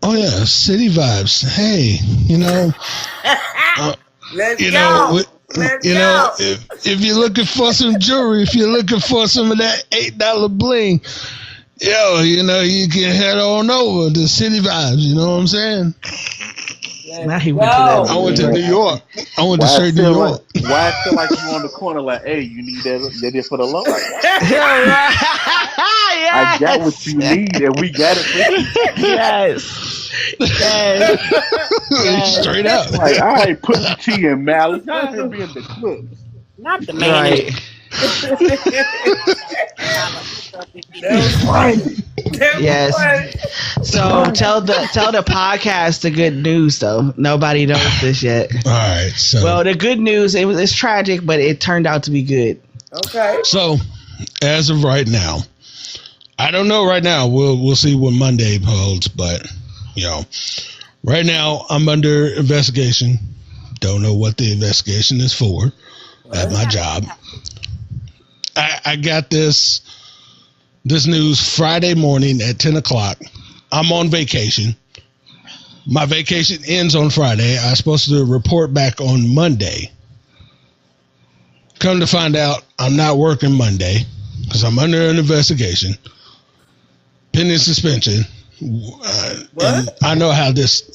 Oh yeah, city vibes. Hey, Let's you go. know, Let's you go. know, if you're looking for some jewelry, if you're looking for some of that $8 bling, you can head on over to City Vibes. You know what I'm saying? Now he went to that. I went to New York. I went to straight New York. Why I feel like you on the corner like, hey, you need that just for the low? I got what you need, and we got it for you. Yes. Straight up. Like, all right, put the tea in, Malice. Not to be in the clubs. Not the man. Right. Yes. So tell the podcast the good news though. Nobody knows this yet. All right. So Well, the good news, it's tragic, but it turned out to be good. Okay. So, as of right now, I don't know right now. We'll see what Monday holds, but right now I'm under investigation. Don't know what the investigation is for at my job. I got this news Friday morning at 10 o'clock. I'm on vacation. My vacation ends on Friday. I'm supposed to report back on Monday. Come to find out, I'm not working Monday because I'm under an investigation, pending suspension. And I know how this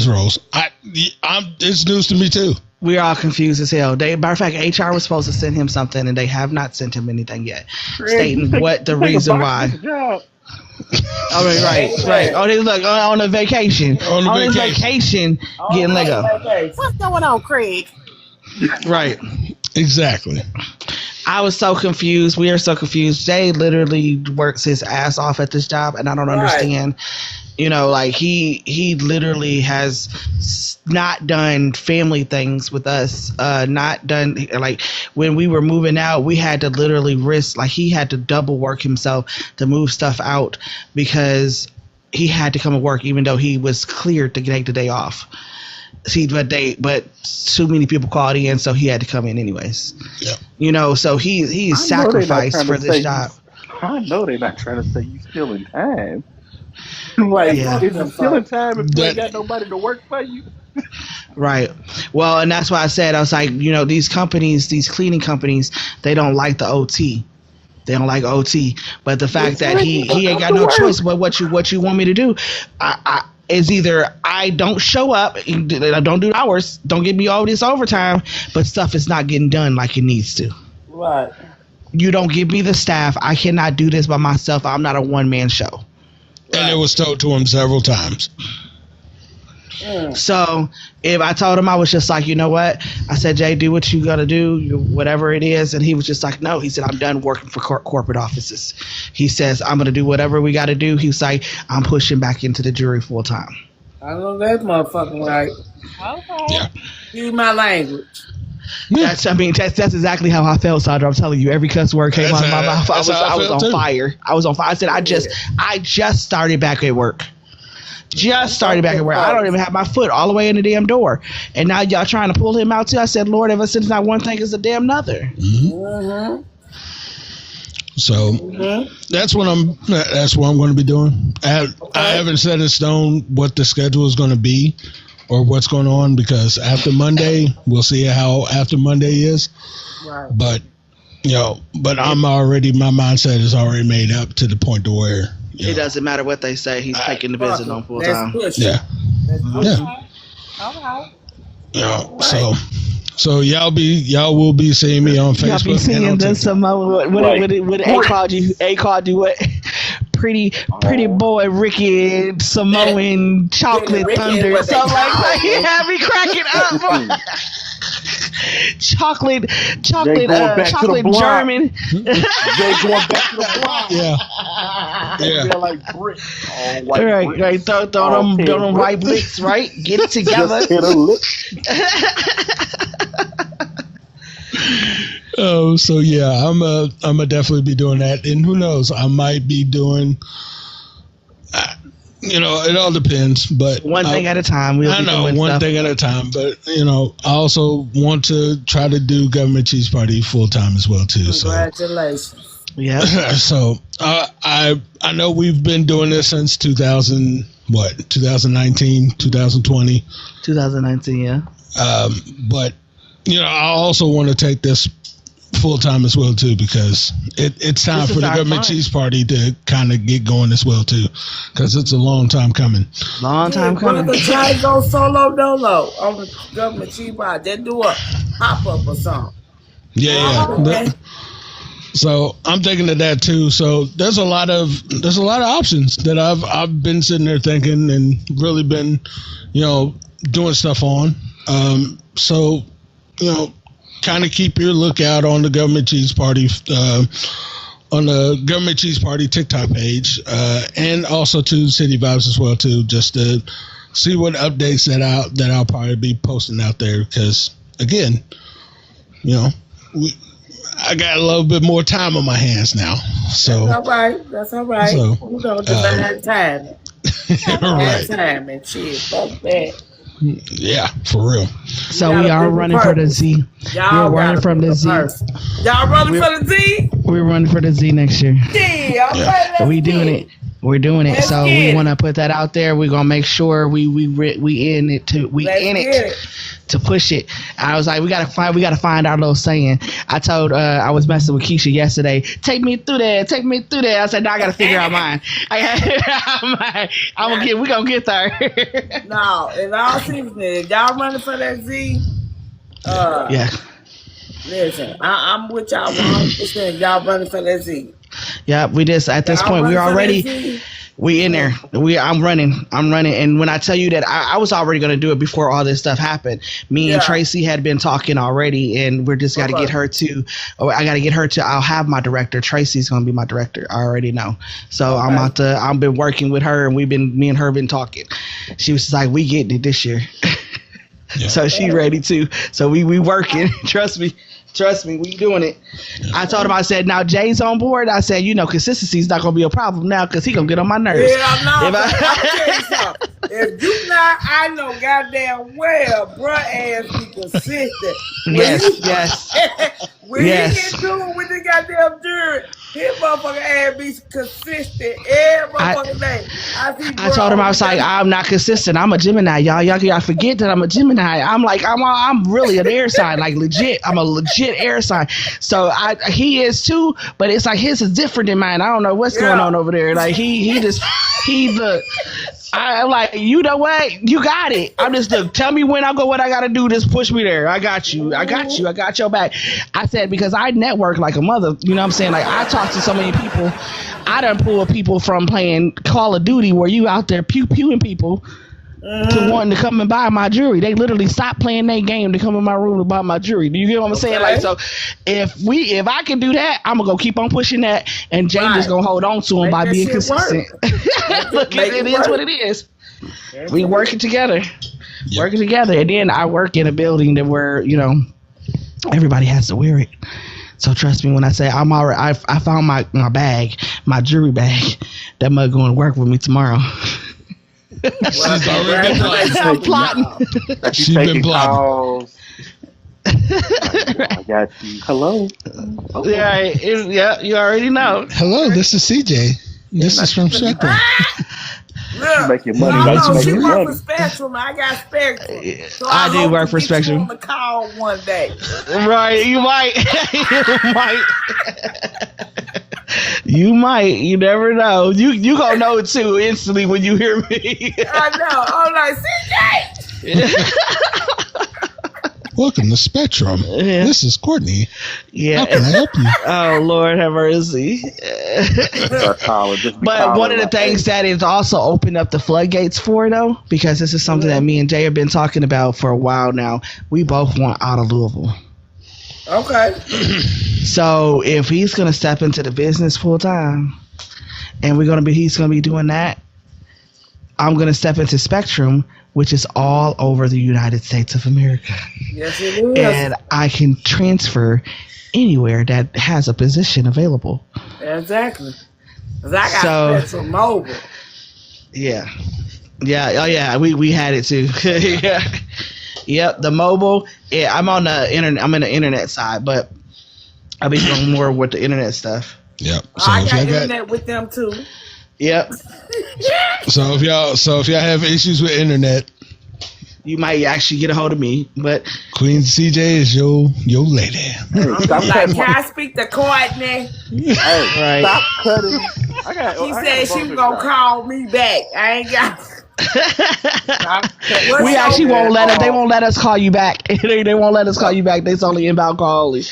rolls. It's news to me too. We're all confused as hell. Matter of fact, HR was supposed to send him something, and they have not sent him anything yet, stating what the reason why. Oh, right. Oh, they look on a vacation. On his vacation, getting let go. What's going on, Craig? Right. Exactly. I was so confused. We are so confused. Jay literally works his ass off at this job, and I don't understand. Like he literally has not done family things with us. Not done, like when we were moving out, we had to literally risk, like he had to double work himself to move stuff out because he had to come to work even though he was cleared to take the day off. See, but too many people called in, so he had to come in anyways. Yeah. So he's sacrificed for this job. I know they're not trying to say you still in time. Like, is you still in time if you ain't got nobody to work for you? Right. Well, and that's why I said, I was like, these companies, these cleaning companies, they don't like the OT. They don't like OT. But the fact that he ain't got no choice but what you want me to do, I is either I don't show up, I don't do hours, don't give me all this overtime, but stuff is not getting done like it needs to. Right. You don't give me the staff. I cannot do this by myself. I'm not a one-man show. And it was told to him several times. So if I told him, I was just like, you know what? I said, Jay, do what you got to do, whatever it is. And he was just like, no. He said, I'm done working for corporate offices. He says, I'm going to do whatever we got to do. He's like, I'm pushing back into the jury full time. I know that motherfucking right. Okay. Yeah. Use my language. That's exactly how I felt, Sandra. I'm telling you, every cuss word came out of my mouth. I was on fire. I was on fire. I said, I just started back at work. Just started back at work. I don't even have my foot all the way in the damn door. And now y'all trying to pull him out too. I said, Lord, ever since not one thing is a damn another. So that's what I'm going to be doing. I haven't set in stone what the schedule is going to be or what's going on, because after Monday, we'll see how after Monday is. Right. But I'm already, my mindset is already made up to the point to where It doesn't matter what they say. He's taking the business on full time. Yeah. All Yeah. So y'all will be seeing me on Facebook. Y'all be seeing this some what A called you? A called you what? Pretty boy Ricky Samoan chocolate thunder, something like that. He had me cracking up. chocolate German. Jay going back to the block. Yeah. They're like brick. Right. Throw them white bricks, right? Get it together. Just hit a lick. Oh, so yeah, I'm a definitely be doing that, and who knows, I might be doing. It all depends, but one thing at a time. I know one thing at a time, but I also want to try to do Government Cheese Party full time as well too. Congratulations. Yeah. So I know we've been doing this since 2019, 2020, 2019. Yeah. But I also want to take this full time as well too, because it's time for the Government Cheese Party to kind of get going as well too, because it's a long time coming. Brother, try to go solo dolo on the Government Cheese Party. Then do a pop up or something. Yeah. Okay. So I'm thinking of that too. So there's a lot of options that I've been sitting there thinking and really been doing stuff on. So kind of keep your lookout on the Government Cheese Party, on the Government Cheese Party TikTok page, and also to City Vibes as well too, just to see what updates that I'll probably be posting out there. Because again, I got a little bit more time on my hands now. So That's all right. So, We're gonna divide time. right. Time and shit. Fuck that. Yeah, for real. So we are running for the Z. We're running from the Z. Y'all running for the Z? We're running for the Z next year. Yeah. We doing it. We're doing it. So we want to put that out there. We're gonna make sure we in it to to push it. I was like, we gotta find our little saying. I told I was messing with Keisha yesterday. Take me through that. I said, no, I gotta figure out mine. We're gonna get there. No, in all seriousness, y'all running for that Z. Yeah. Listen, I'm with y'all 100%. Y'all running for that Z. Yeah, we just at this point we in there. I'm running. And when I tell you that I was already going to do it before all this stuff happened. Me and Tracy had been talking already, and we're just got to get her to. I got to get her to. I'll have my director. Tracy's going to be my director. I already know. So I've been working with her, and me and her been talking. She was just like, we getting it this year. Yeah. So she ready too. So we working. Trust me, we doing it. I told him, I said, now Jay's on board. I said, consistency is not going to be a problem now because he going to get on my nerves. Yeah, I know. I'll tell you something. If you not, I know goddamn well, bruh ass be consistent. Yes. When he get doing with the goddamn jury, his motherfucking ass be consistent every motherfucking day. I told him, I was like, I'm not consistent. I'm a Gemini, y'all. Y'all forget that I'm a Gemini. I'm like, I'm really an air sign, like legit. I'm a legit air sign. So he is too, but it's like his is different than mine. I don't know what's going on over there. Like he I'm like, you know what? You got it. I'm just look. Tell me when I go. What I gotta do. Just push me there. I got you. I got you. I got your back. I said because I network like a mother. You know what I'm saying? Like I talk to so many people. I done pull people from playing Call of Duty where you out there pewing people to wanting to come and buy my jewelry. They literally stopped playing their game to come in my room to buy my jewelry. Do you get what I'm saying? Like, so if I can do that, I'm gonna go keep on pushing that, and James is gonna hold on to him by being consistent. Look, it is what it is. We working together, working together, and then I work in a building that where everybody has to wear it. So trust me when I say I'm already. I found my bag, my jewelry bag. That mug going to work with me tomorrow. She's already been plotting. She's been plotting. I got you. Hello. Yeah, you already know. Hello, this is CJ. This is from Spectrum. You make your money. She work for Spectrum. I got Spectrum. So I do work for Spectrum. You on the call one day. Right, you might. You might. You never know. You gonna know it too instantly when you hear me. I know. I'm like, CJ. Welcome to Spectrum. Yeah. This is Courtney. Yeah. How can I help you? Oh Lord, have mercy. But one of the things that is also opened up the floodgates for, though, because this is something that me and Jay have been talking about for a while now. We both want out of Louisville. Okay. So if he's gonna step into the business full time, and he's gonna be doing that, I'm gonna step into Spectrum, which is all over the United States of America. Yes, it is. And I can transfer anywhere that has a position available. Exactly. Cause I got Spectrum Mobile. Yeah. Oh yeah, we had it too. Yeah. Yep, the mobile. Yeah, I'm on the internet. I'm in the internet side, but I'll be doing more with the internet stuff. Yep. So I got internet with them too. Yep. So if y'all have issues with internet, you might actually get a hold of me. But Queen CJ is your lady. I'm like, can I speak to Courtney? Hey, right. Stop cutting. She said she was gonna call me back. I ain't got. We actually won't let them. They won't let us call you back. They won't let us call you back. It's only inbound call only.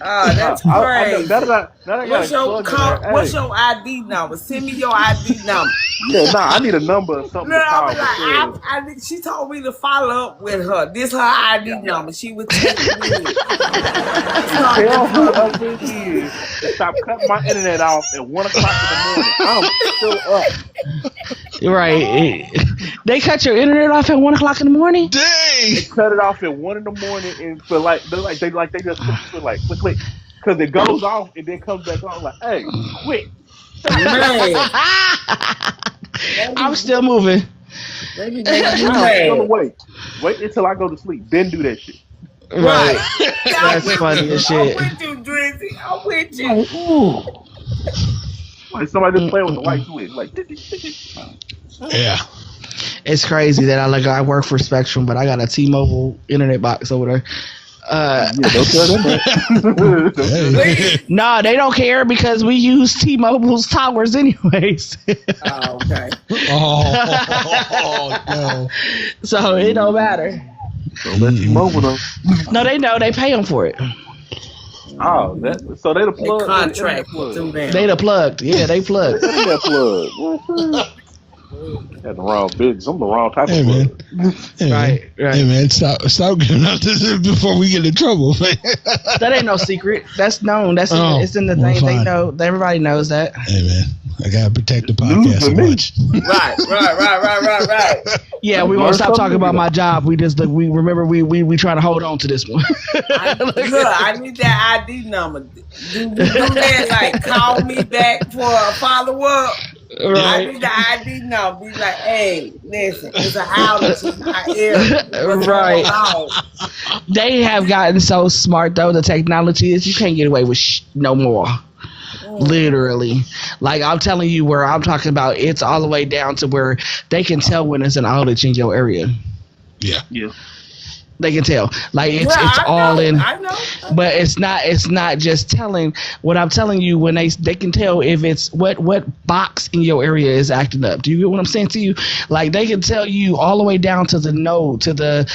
Oh, that's crazy. What's your ID number? Send me your ID number. Yeah, I need a number or something to call. She told me to follow up with her. This her ID number. She would take me. Tell her up in here to stop cutting my internet off at 1 o'clock in the morning. I'm still up. Right. They cut your internet off at 1 o'clock in the morning? Dang! They cut it off at 1 in the morning, and for they just click, because it goes off and then comes back on. Like, hey, quick! I'm still moving. Wait until I go to sleep, then do that shit. Right. That's funny as shit. I'm with you, Drizzy. I'm with you. Like somebody just playing with the light switch, like. Yeah. It's crazy that I work for Spectrum, but I got a T-Mobile internet box over there. Don't tell them that. No, they don't care because we use T-Mobile's towers anyways. Oh, okay. Oh no. So it don't matter. Don't let T-Mobile know. No, they know. They pay them for it. Oh, so they the plug. They contract through them. They the plugged. Yeah, they plugged. That plug. Had the wrong business. I'm the wrong type of plug. Right. Hey man, stop giving up this before we get in trouble. That ain't no secret. That's known. It's in the thing. Fine. They know. Everybody knows that. Hey man, I gotta protect the podcast so much. Right. Yeah, we won't stop talking about my job. We remember we trying to hold on to this one. I need that ID number. Do that, like call me back for a follow up. Right. I need the ID number. Be like, hey, listen, it's an outage in my area. Right. They have gotten so smart though. The technology is you can't get away with no more. Literally, like I'm telling you, where I'm talking about, it's all the way down to where they can tell when it's an outage in your area. Yeah. They can tell. Like it's I all know, in. I know. But it's not just telling. What I'm telling you, when they can tell if it's what box in your area is acting up. Do you get what I'm saying to you? Like they can tell you all the way down to the node, to the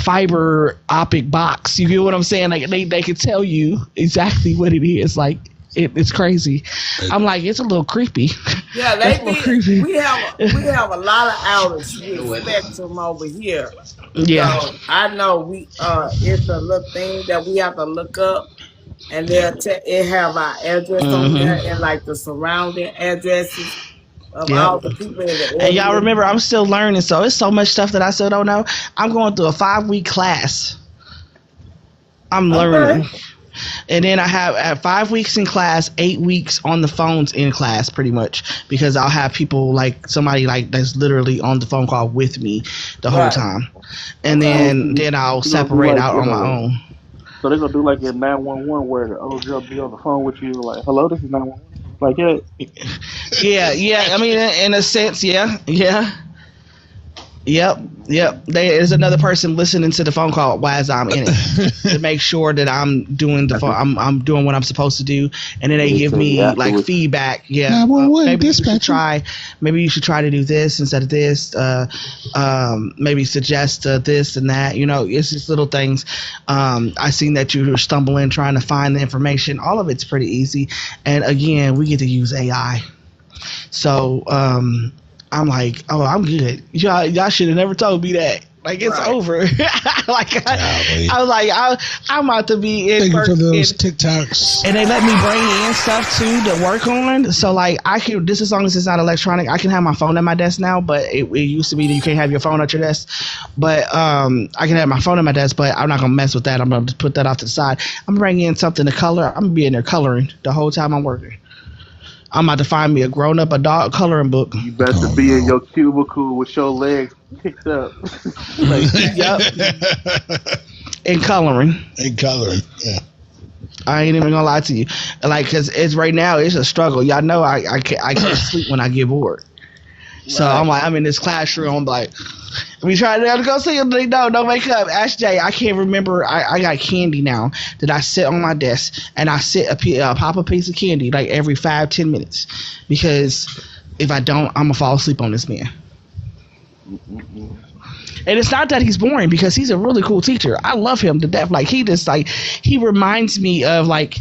fiber optic box. You get what I'm saying? Like they can tell you exactly what it is. Like it's crazy. I'm like, it's a little creepy. Yeah, That's a little creepy. we have a lot of outlets with Spectrum over here. Yeah. So I know it's a little thing that we have to look up, and it have our address on there and like the surrounding addresses of all the people in the area. And y'all remember, I'm still learning, so it's so much stuff that I still don't know. I'm going through a 5-week class. I'm learning. And then I have 5 weeks in class, 8 weeks on the phones in class, pretty much, because I'll have people like somebody like that's literally on the phone call with me the whole time, and then I'll separate out on my own. So they're gonna do like in 911 where the old girl be on the phone with you, like, "Hello, this is 911." Like, yeah. I mean, in a sense, yeah. Yep. There's another person listening to the phone call as I'm in it to make sure that I'm doing the phone. I'm doing what I'm supposed to do, and then they give me like feedback. Yeah, maybe you should try. Maybe you should try to do this instead of this. Maybe suggest this and that. You know, it's just little things. I seen that you were stumbling trying to find the information. All of it's pretty easy, and again, we get to use AI. So. I'm like, oh, I'm good. Y'all should have never told me that. Like it's over. Like I was like, I'm about to be in. Thank you for those TikToks. And they let me bring in stuff too to work on. So like I can, as long as it's not electronic, I can have my phone at my desk now. But it used to be that you can't have your phone at your desk. But I can have my phone at my desk. But I'm not gonna mess with that. I'm gonna put that off to the side. I'm bringing in something to color. I'm gonna be in there coloring the whole time I'm working. I'm about to find me a grown-up adult coloring book. You better be in your cubicle with your legs kicked up. Like, yep. And coloring. Yeah. I ain't even gonna lie to you. Like, cause it's right now, it's a struggle. Y'all know I can't sleep when I get bored. So I'm like, I'm in this classroom. I'm like, we try to go see them. No, don't wake up. Ask Jay. I can't remember. I got candy now that I sit on my desk and I pop a piece of candy like every 5-10 minutes, because if I don't, I'm gonna fall asleep on this man. And it's not that he's boring, because he's a really cool teacher. I love him to death. Like he reminds me of like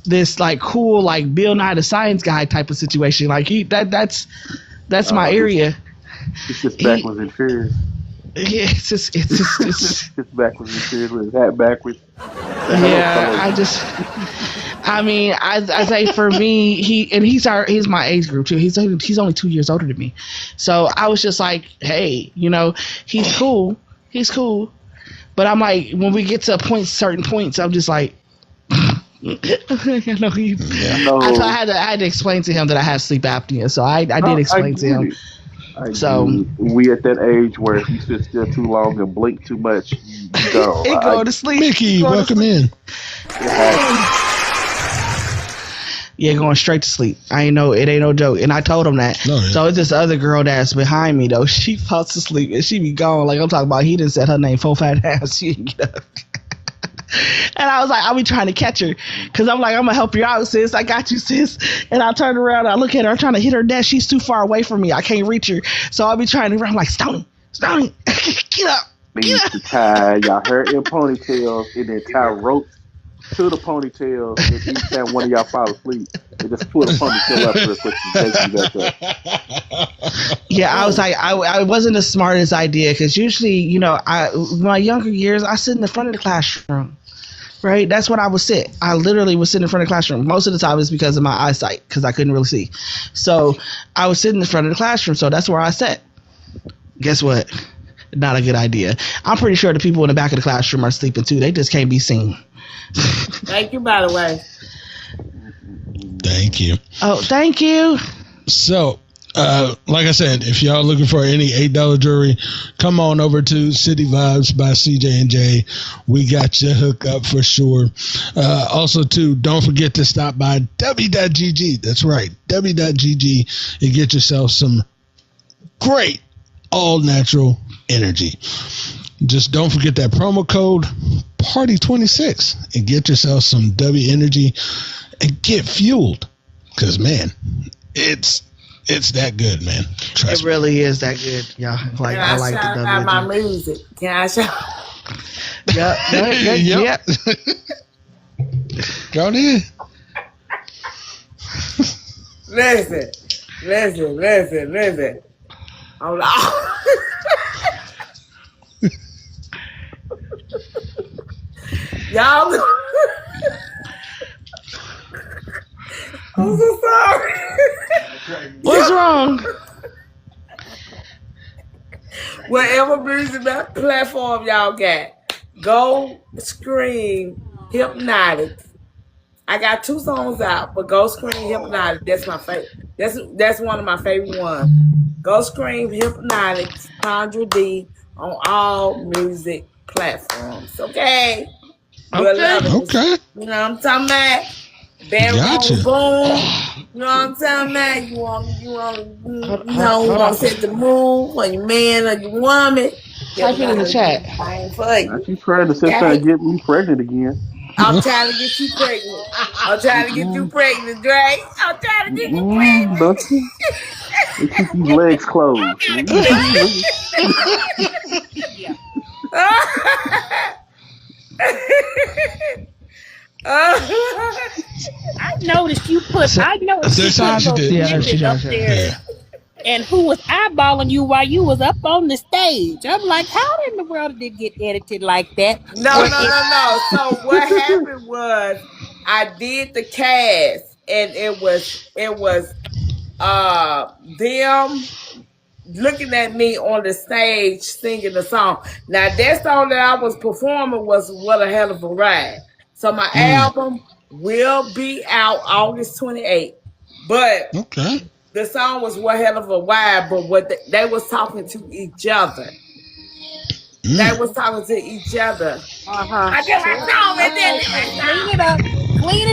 this like cool like Bill Nye the Science Guy type of situation. Like that's my area. It's just backwards and furious. Yeah, it's just backwards and furious with his hat backwards. Yeah, I say for me, he's my age group too. He's only 2 years older than me, so I was just like, hey, you know, he's cool, but I'm like, when we get to certain points, I'm just like. I had to explain to him that I have sleep apnea, so I did explain to him. So we at that age where if you sit still too long and blink too much, you go. Go to sleep. Mickey, welcome in. Yeah, going straight to sleep. It ain't no joke. And I told him that. No, so it's this other girl that's behind me though. She falls asleep and she be gone. Like I'm talking about, he done said her name 4 5 times. She didn't get up. And I was like, I'll be trying to catch her, because I'm like, I'm gonna help you out, sis. I got you, sis. And I turn around, I look at her, I'm trying to hit her desk. She's too far away from me. I can't reach her. So I'll be trying to run. I'm like, Stoney, get up. They used to tie y'all hair in ponytails and then tie ropes to the ponytails. And each time one of y'all fall asleep, they just pull the ponytail up real quick and take you back up. Yeah, I was like, I wasn't the smartest idea, because usually, you know, my younger years, I sit in the front of the classroom. Right, that's what I would sit. I literally would sit in front of the classroom. Most of the time it's because of my eyesight, because I couldn't really see. So I would sit in the front of the classroom. So that's where I sat. Guess what? Not a good idea. I'm pretty sure the people in the back of the classroom are sleeping too. They just can't be seen. Thank you, by the way. Thank you. Oh, thank you. So, like I said, if y'all looking for any $8 jewelry, come on over to City Vibes by CJ&J. We got you hooked up for sure. Also, too, don't forget to stop by W.GG. That's right, W.GG, and get yourself some great all-natural energy. Just don't forget that promo code Party26 and get yourself some W Energy and get fueled. Because, man, it's that good, man. Trust It me. really is that good, y'all. Like Can I I like shout the out my W. music? Can I shout? Yep. Go ahead. Listen. I'm like, y'all. I'm so sorry. What's wrong? Whatever music platform y'all got, go scream Hypnotic. I got 2 songs out, but go scream Hypnotic. That's my favorite. That's one of my favorite ones. Go scream Hypnotic, Sandra D on all music platforms. Okay. We'll love it. Okay. You know what I'm talking about? Bad Gotcha. boom. You know what I'm talking about? You want to set the mood for your man or your woman. Type it in the chat. I ain't fucking. Now she's trying to sit there and get me pregnant again. I'm trying to get you pregnant. I'm trying to get you pregnant, Dre. I'm trying to get you pregnant. Don't you? And keep these legs closed. I noticed you put. I noticed you That's put how she those did. Yeah, images she up did. there. Yeah. And who was eyeballing you while you was up on the stage? I'm like, how in the world did it get edited like that? No. So what happened was I did the cast, and it was them looking at me on the stage singing the song. Now that song that I was performing was What a Hell of a Ride. So my album will be out August 28th. But Okay. the song was What Hell of a Ride, but they was talking to each other. They was talking to each other. I did my song and then Clean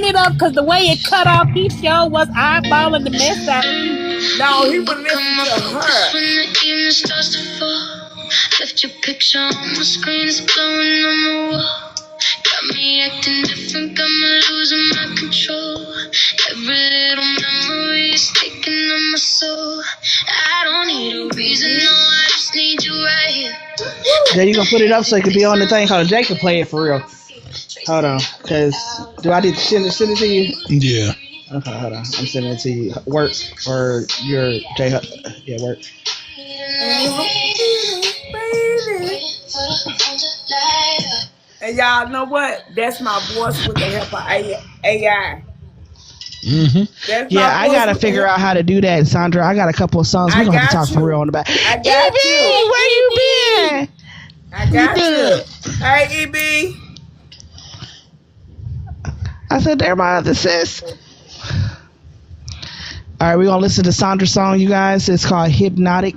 it up, because the way it cut off each show was eyeballing the mess out of you. no, he was listening to her. When the evening starts to fall, left your picture on the screen, it's glowing on the wall. Got me acting different, got me losing my control. Every little memory is taking on my soul. I don't need a reason, no, I just need you right here. Yeah, you gonna put it up so it can be on the thing. Hold on, Jay can play it for real. Hold on, cause do I need to send it to you? Yeah. Okay, hold on. I'm sending it to you. Work or your J? Yeah, work. And y'all know what? That's my voice with the help of AI. Mm-hmm. That's Yeah, my I voice gotta with the figure help- out how to do that, Sandra. I got a couple of songs. I We're gonna have to got talk for you. real on the back. I got EB, you. where you been? I got you. Hey, EB. I said, there my other sis. All right, we're gonna listen to Sandra's song, you guys. It's called Hypnotic.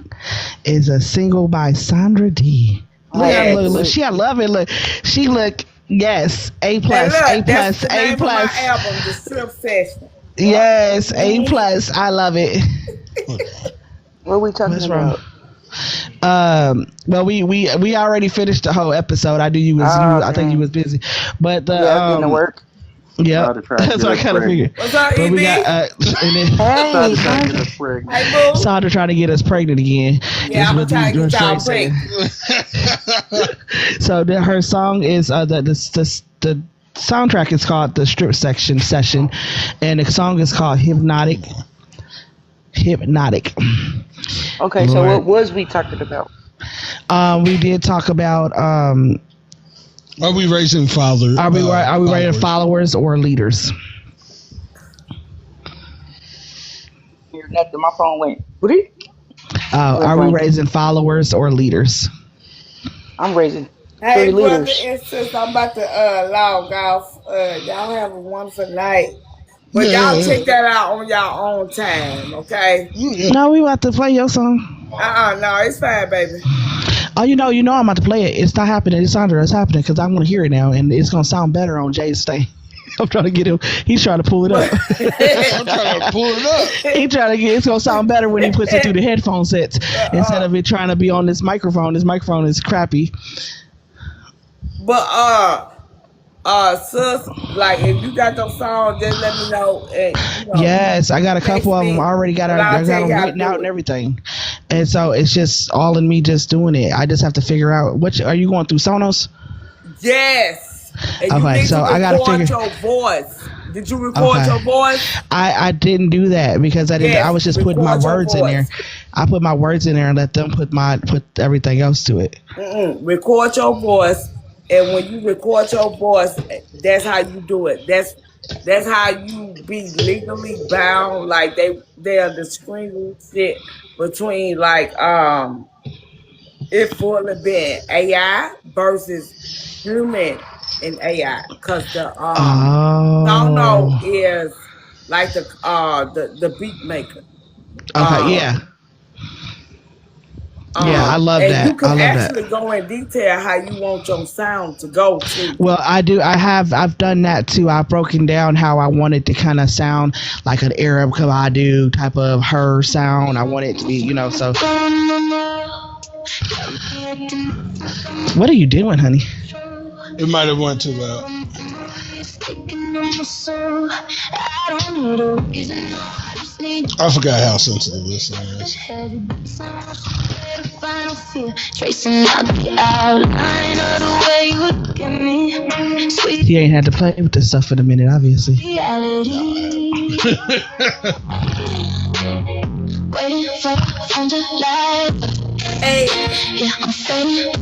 It's a single by Sandra D. Look at her, look. She, I love it. Look, she look. Yes, A plus, And A look, plus, that's the A name of plus. my album, The Strip Session. Yes, A plus. I love it. What are we talking What's about? wrong? Well, we already finished the whole episode. I think you was busy, but the Yeah, I'm getting to work. Yeah, Try to try to that's get what I us kind of pregnant. figured. What's up, But EB? we got and then Try Hey, to get us pregnant. Hey, boo. Sandra trying to get us pregnant again. Yeah, I'm That's trying to what get y'all these girls pregnant. So her song is the soundtrack is called The Strip Session, and the song is called Hypnotic. okay, so Lord. what was we talking about? We did talk about Are we raising fathers? are we rated followers or leaders? Hear nothing. My phone went. What? Are we raising followers or leaders? I'm raising Hey, 3 brother liters. and sis, I'm about to log off. Y'all have a wonderful night. But y'all check that out on y'all own time, okay? No, we about to play your song. No, it's fine, baby. Oh, you know, I'm about to play it. It's not happening. It's Sandra. It's happening because I want to hear it now, and it's gonna sound better on Jay's thing. I'm trying to get him. He's trying to pull it up. I'm trying to pull it up. He trying to get. It's gonna sound better when he puts it through the headphone sets instead of it trying to be on this microphone. This microphone is crappy. But sis, like if you got those songs, just let me know. And, Yes, I got a couple of them. I already got I'll them tell you how to written do out it. and everything. And so it's just all in me just doing it. I just have to figure out which are you going through Sonos? Yes. And you Okay, need so to I gotta record figure. your voice. Did you record Okay. your voice? I didn't do that because I didn't. Yes, I was just putting my record your words in there. voice. I put my words in there and let them put everything else to it. Record your voice, and when you record your voice, that's how you do it. That's how you be legally bound. Like they are distinguishing shit between like it fully been AI versus human and AI, because the Sono is like the beat maker. Okay, yeah. Yeah, I love and that. you can I love actually that. go in detail how you want your sound to go to. Well, I do. I've done that too. I've broken down how I want it to kind of sound like an Arab Kabadu type of her sound. I want it to be, so. What are you doing, honey? It might have went too loud. I forgot how sensitive this thing is. Tracing out the outline of the way you look at me. Sweet He ain't had to play with this stuff in a minute, obviously. reality. Waiting for phone to light. Hey, yeah, I'm fading.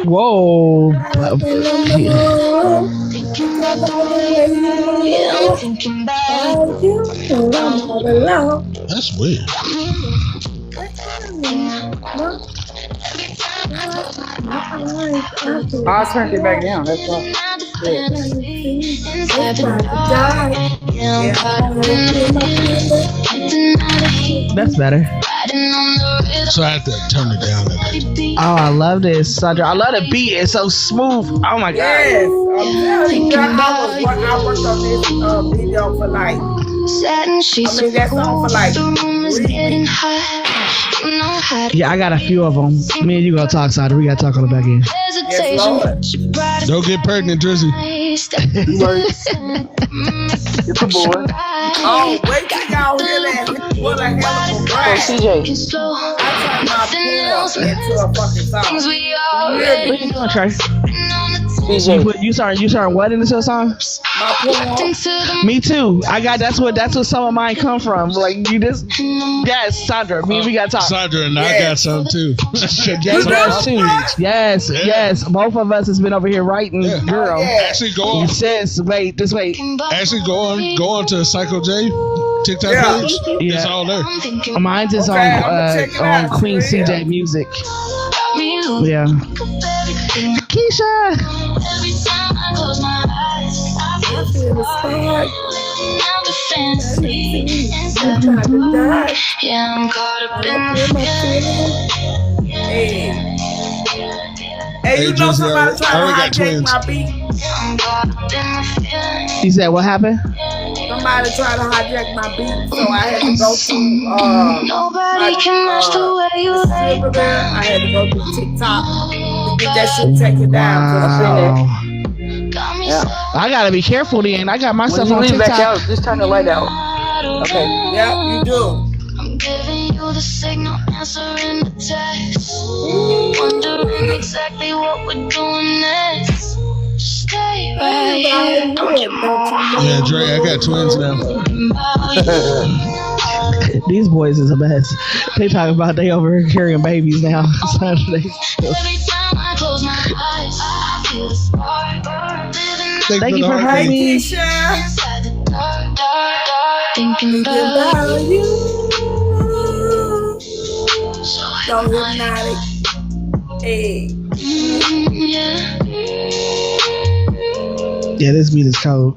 Whoa. Yeah, I'm thinking about you. That's weird. I turned it back down. That's all. That's better. So I had to turn it down a bit. Oh, I love this, Sandra. I love the beat. It's so smooth. Oh my yes, god. I'm telling you, I worked on this video for like, that song for like 3 weeks. Yeah, I got a few of them. Me and you gonna talk, Sandra. We gotta talk on the back end. Yes, Lord. Don't get pregnant, Drizzy. It's a boy. Oh, wait till y'all hear that. What a hell of a Oh, rap. CJ. I turned my poem into a fucking song. What you doing, Trey? CJ. You starting what into a song? My poem. Me too. That's what some of mine come from. Like you just, yes, Sandra. We gotta talk. Sandra and I got some too. Yes, too. Yes, Yeah. yes. Both of us has been over here writing, Yeah. girl. Actually, go on. Sis, wait, just wait. Actually, go on to Psycho J TikTok Yeah. page. Yeah. It's all there. Mine's is Okay, I'ma check it on out. Queen Yeah. CJ Music. Yeah. Keisha. I feel the spark. Yeah, I'm caught up in Hey. Hey, Hey, you know Drizzy, somebody I trying already got to hijack twins. my beat? You said what happened? Somebody tried to hijack my beat, so I had to go to Nobody can match the way you lay I down. had to go to TikTok to get that shit taken down. Wow. Got me Yeah. so I gotta be careful then. I got my When stuff you on leave back TikTok. out, just turn the light out. Okay. Yep, you do. I'm giving you the signal, answering the text. Wondering exactly what we're doing next. Stay right here. Yeah, Dre, I got twins now. These boys is a mess. They talking about they over here carrying babies now. Every time I close my eyes, I feel the spark. Thank you for having me. Keisha. Inside the dark, thinking about you. you. So So hypnotic. Hey. yeah. Yeah, this beat is cold.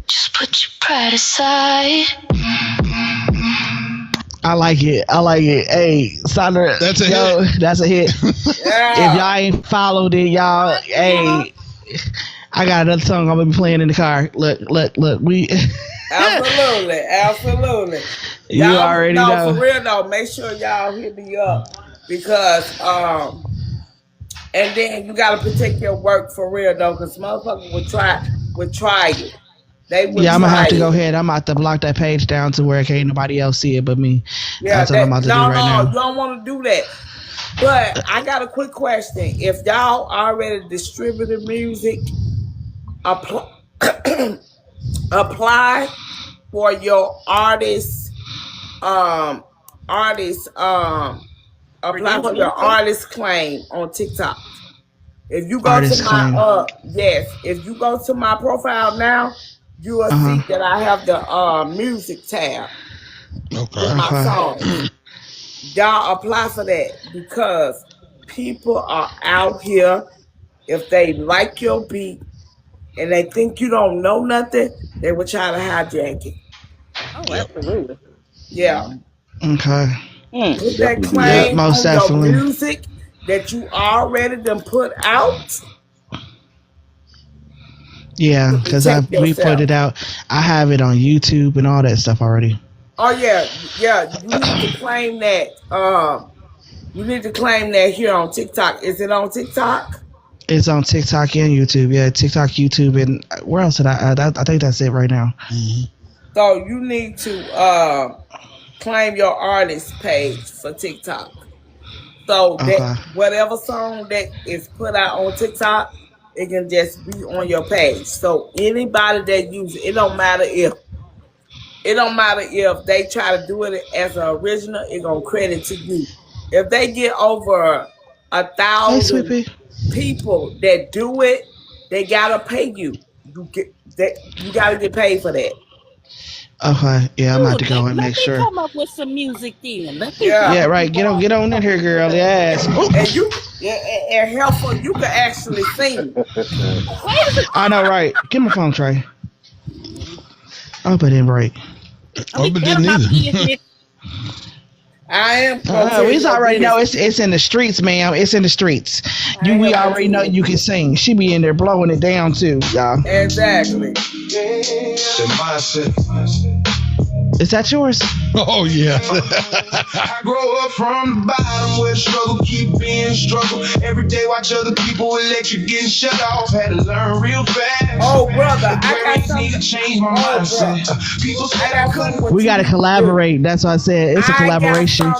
Just put your pride aside. I like it. I like it. Hey, Sandra. That's a hit. That's a hit. Yeah. If y'all ain't followed it, y'all, hey, I got another song I'm gonna be playing in the car. Look. We. Absolutely. You Y'all, already know. For real though, make sure y'all hit me up because and then you gotta protect your work for real though, because motherfuckers would try it. They would. Yeah, I'm gonna have to try go it. ahead. I'm about to block that page down to where can't nobody else see it but me. Yeah, That's what I'm about to do right now. you don't want to do that. But I got a quick question. If y'all already distributed music, apply for your apply for your artist claim on TikTok. If you go Artist to my claim. if you go to my profile now, you will see that I have the music tab with my songs. Y'all apply for that because people are out here. If they like your beat and they think you don't know nothing, they will try to hijack it. Oh, absolutely. Yeah. Okay. Put that claim most on definitely. your music that you already done put out. Yeah, because we put it out. I have it on YouTube and all that stuff already. Oh yeah. You need to claim that. You need to claim that here on TikTok. Is it on TikTok? It's on TikTok and YouTube. Yeah, TikTok, YouTube, and where else did I think that's it right now. So you need to claim your artist page for TikTok. So that whatever song that is put out on TikTok, it can just be on your page. So anybody that uses it, it don't matter if they try to do it as an original, it gonna credit to you. If they get over 1,000 people that do it, they gotta pay you. You gotta get paid for that. Okay, yeah, I'm about to go and make sure. Come up with some music then. Yeah, right. Get on in here, girl. Yes. And and helpful, you can actually sing. I know, right? Get my phone, Trey. I hope I didn't break. I hope it didn't either. I am. We already know it's in the streets, ma'am. It's in the streets. We already know you can sing. She be in there blowing it down too, y'all. Exactly. Is that yours? Oh yeah. I grow up from the bottom where the struggle keep being struggle. Every day watch other people electric getting shut off. Had to learn real fast. Oh brother, I got need to change my mindset. People said I couldn't. We gotta collaborate. That's what I said. It's a collaboration.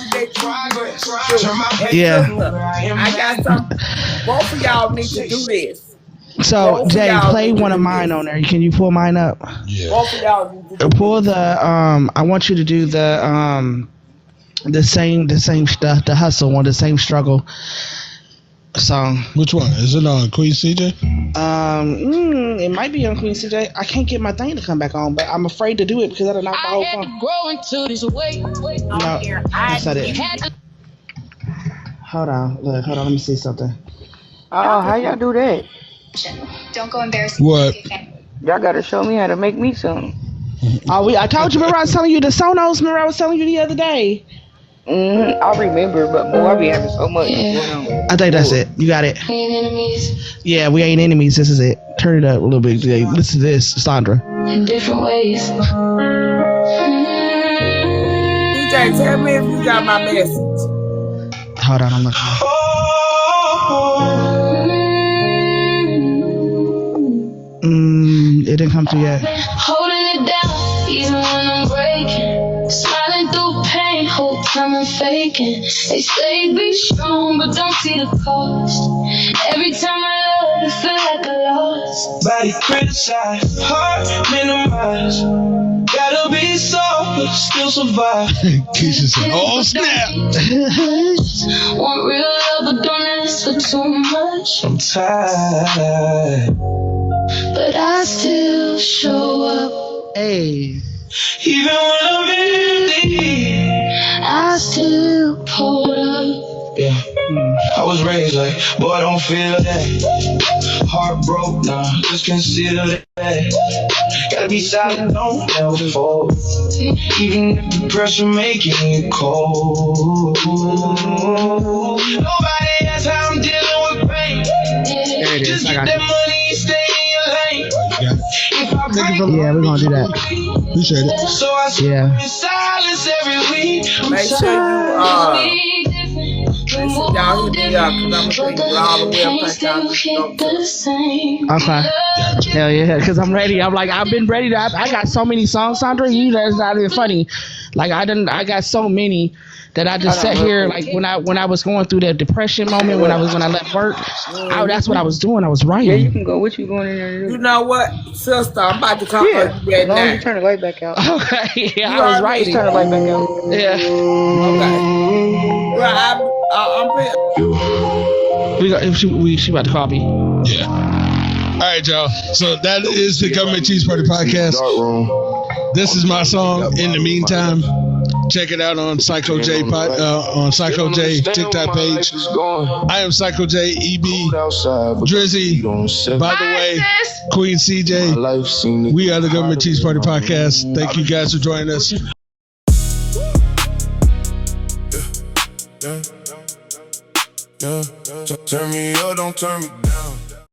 Yeah. I got something. Both of y'all need to do this. So Jay, play one of mine on there. Can you pull mine up? Yeah. Both of y'all need to do Pull the I want you to do the same stuff, the hustle one, the same struggle song. Which one? Is it on Queen CJ? It might be on Queen CJ. I can't get my thing to come back on, but I'm afraid to do it because that'll knock my whole phone. No, that's not it. Hold on, let me see something. Oh, how y'all do that? Don't go embarrass What? Y'all gotta show me how to make me some. I told you, remember I was telling you the Sonos, remember I was telling you the other day. I remember, but boy, I be having so much going on. I think that's it. You got it. Yeah, we ain't enemies. This is it. Turn it up a little bit. Listen to this, Sandra. in different ways. DJ, tell me if you got my message. Hold on, I'm looking. It didn't come through yet. Holding it down, even when I'm breaking. Smiling through pain, whole time I'm faking. They say be strong, but don't see the cost. Every time I love, it feel like a loss. Body criticized, heart minimized. Gotta be soft, but still survive. Keisha said, "Oh snap!" Want real love, but don't ask for too much. I'm tired. But I still show up. Hey. Even when I'm in need, I still pull up. yeah. I was raised like, boy, don't feel that. Heart broke, nah, just conceal it. Gotta be silent, don't ever fall. Even if the pressure making it cold. Nobody has how I'm dealing with pain. There it is. Just I get got that it. money and stay in your Take it from Yeah, we're gonna do that. Appreciate it. Yeah. Make sure y'all hit me up because I'm gonna take you all the way up like y'all just go to. Okay. Hell yeah, because I'm ready. I'm like, I've been ready to. I got so many songs, Sandra. You know, it's not even funny. Like I got so many that I just sat here. Like when I was going through that depression moment when I left work, that's what I was doing. I was writing. Yeah, you can go. What you going in there to do? You know what, sister? I'm about to come Yeah, to you as long as now. you turn the light back out. Okay. Yeah, You I was already writing. Turn the light back out. Yeah. Okay. Well, I'm She about to call me. Yeah. All right, y'all. So that is the Government Cheese Party podcast. This is my song. In the meantime, check it out on Psycho J on Psycho J TikTok page. I am Psycho J, EB, Drizzy. By the way, Queen CJ. We are the Government Cheese Party podcast. Thank you guys for joining us. Yeah. Turn me up, don't turn me down.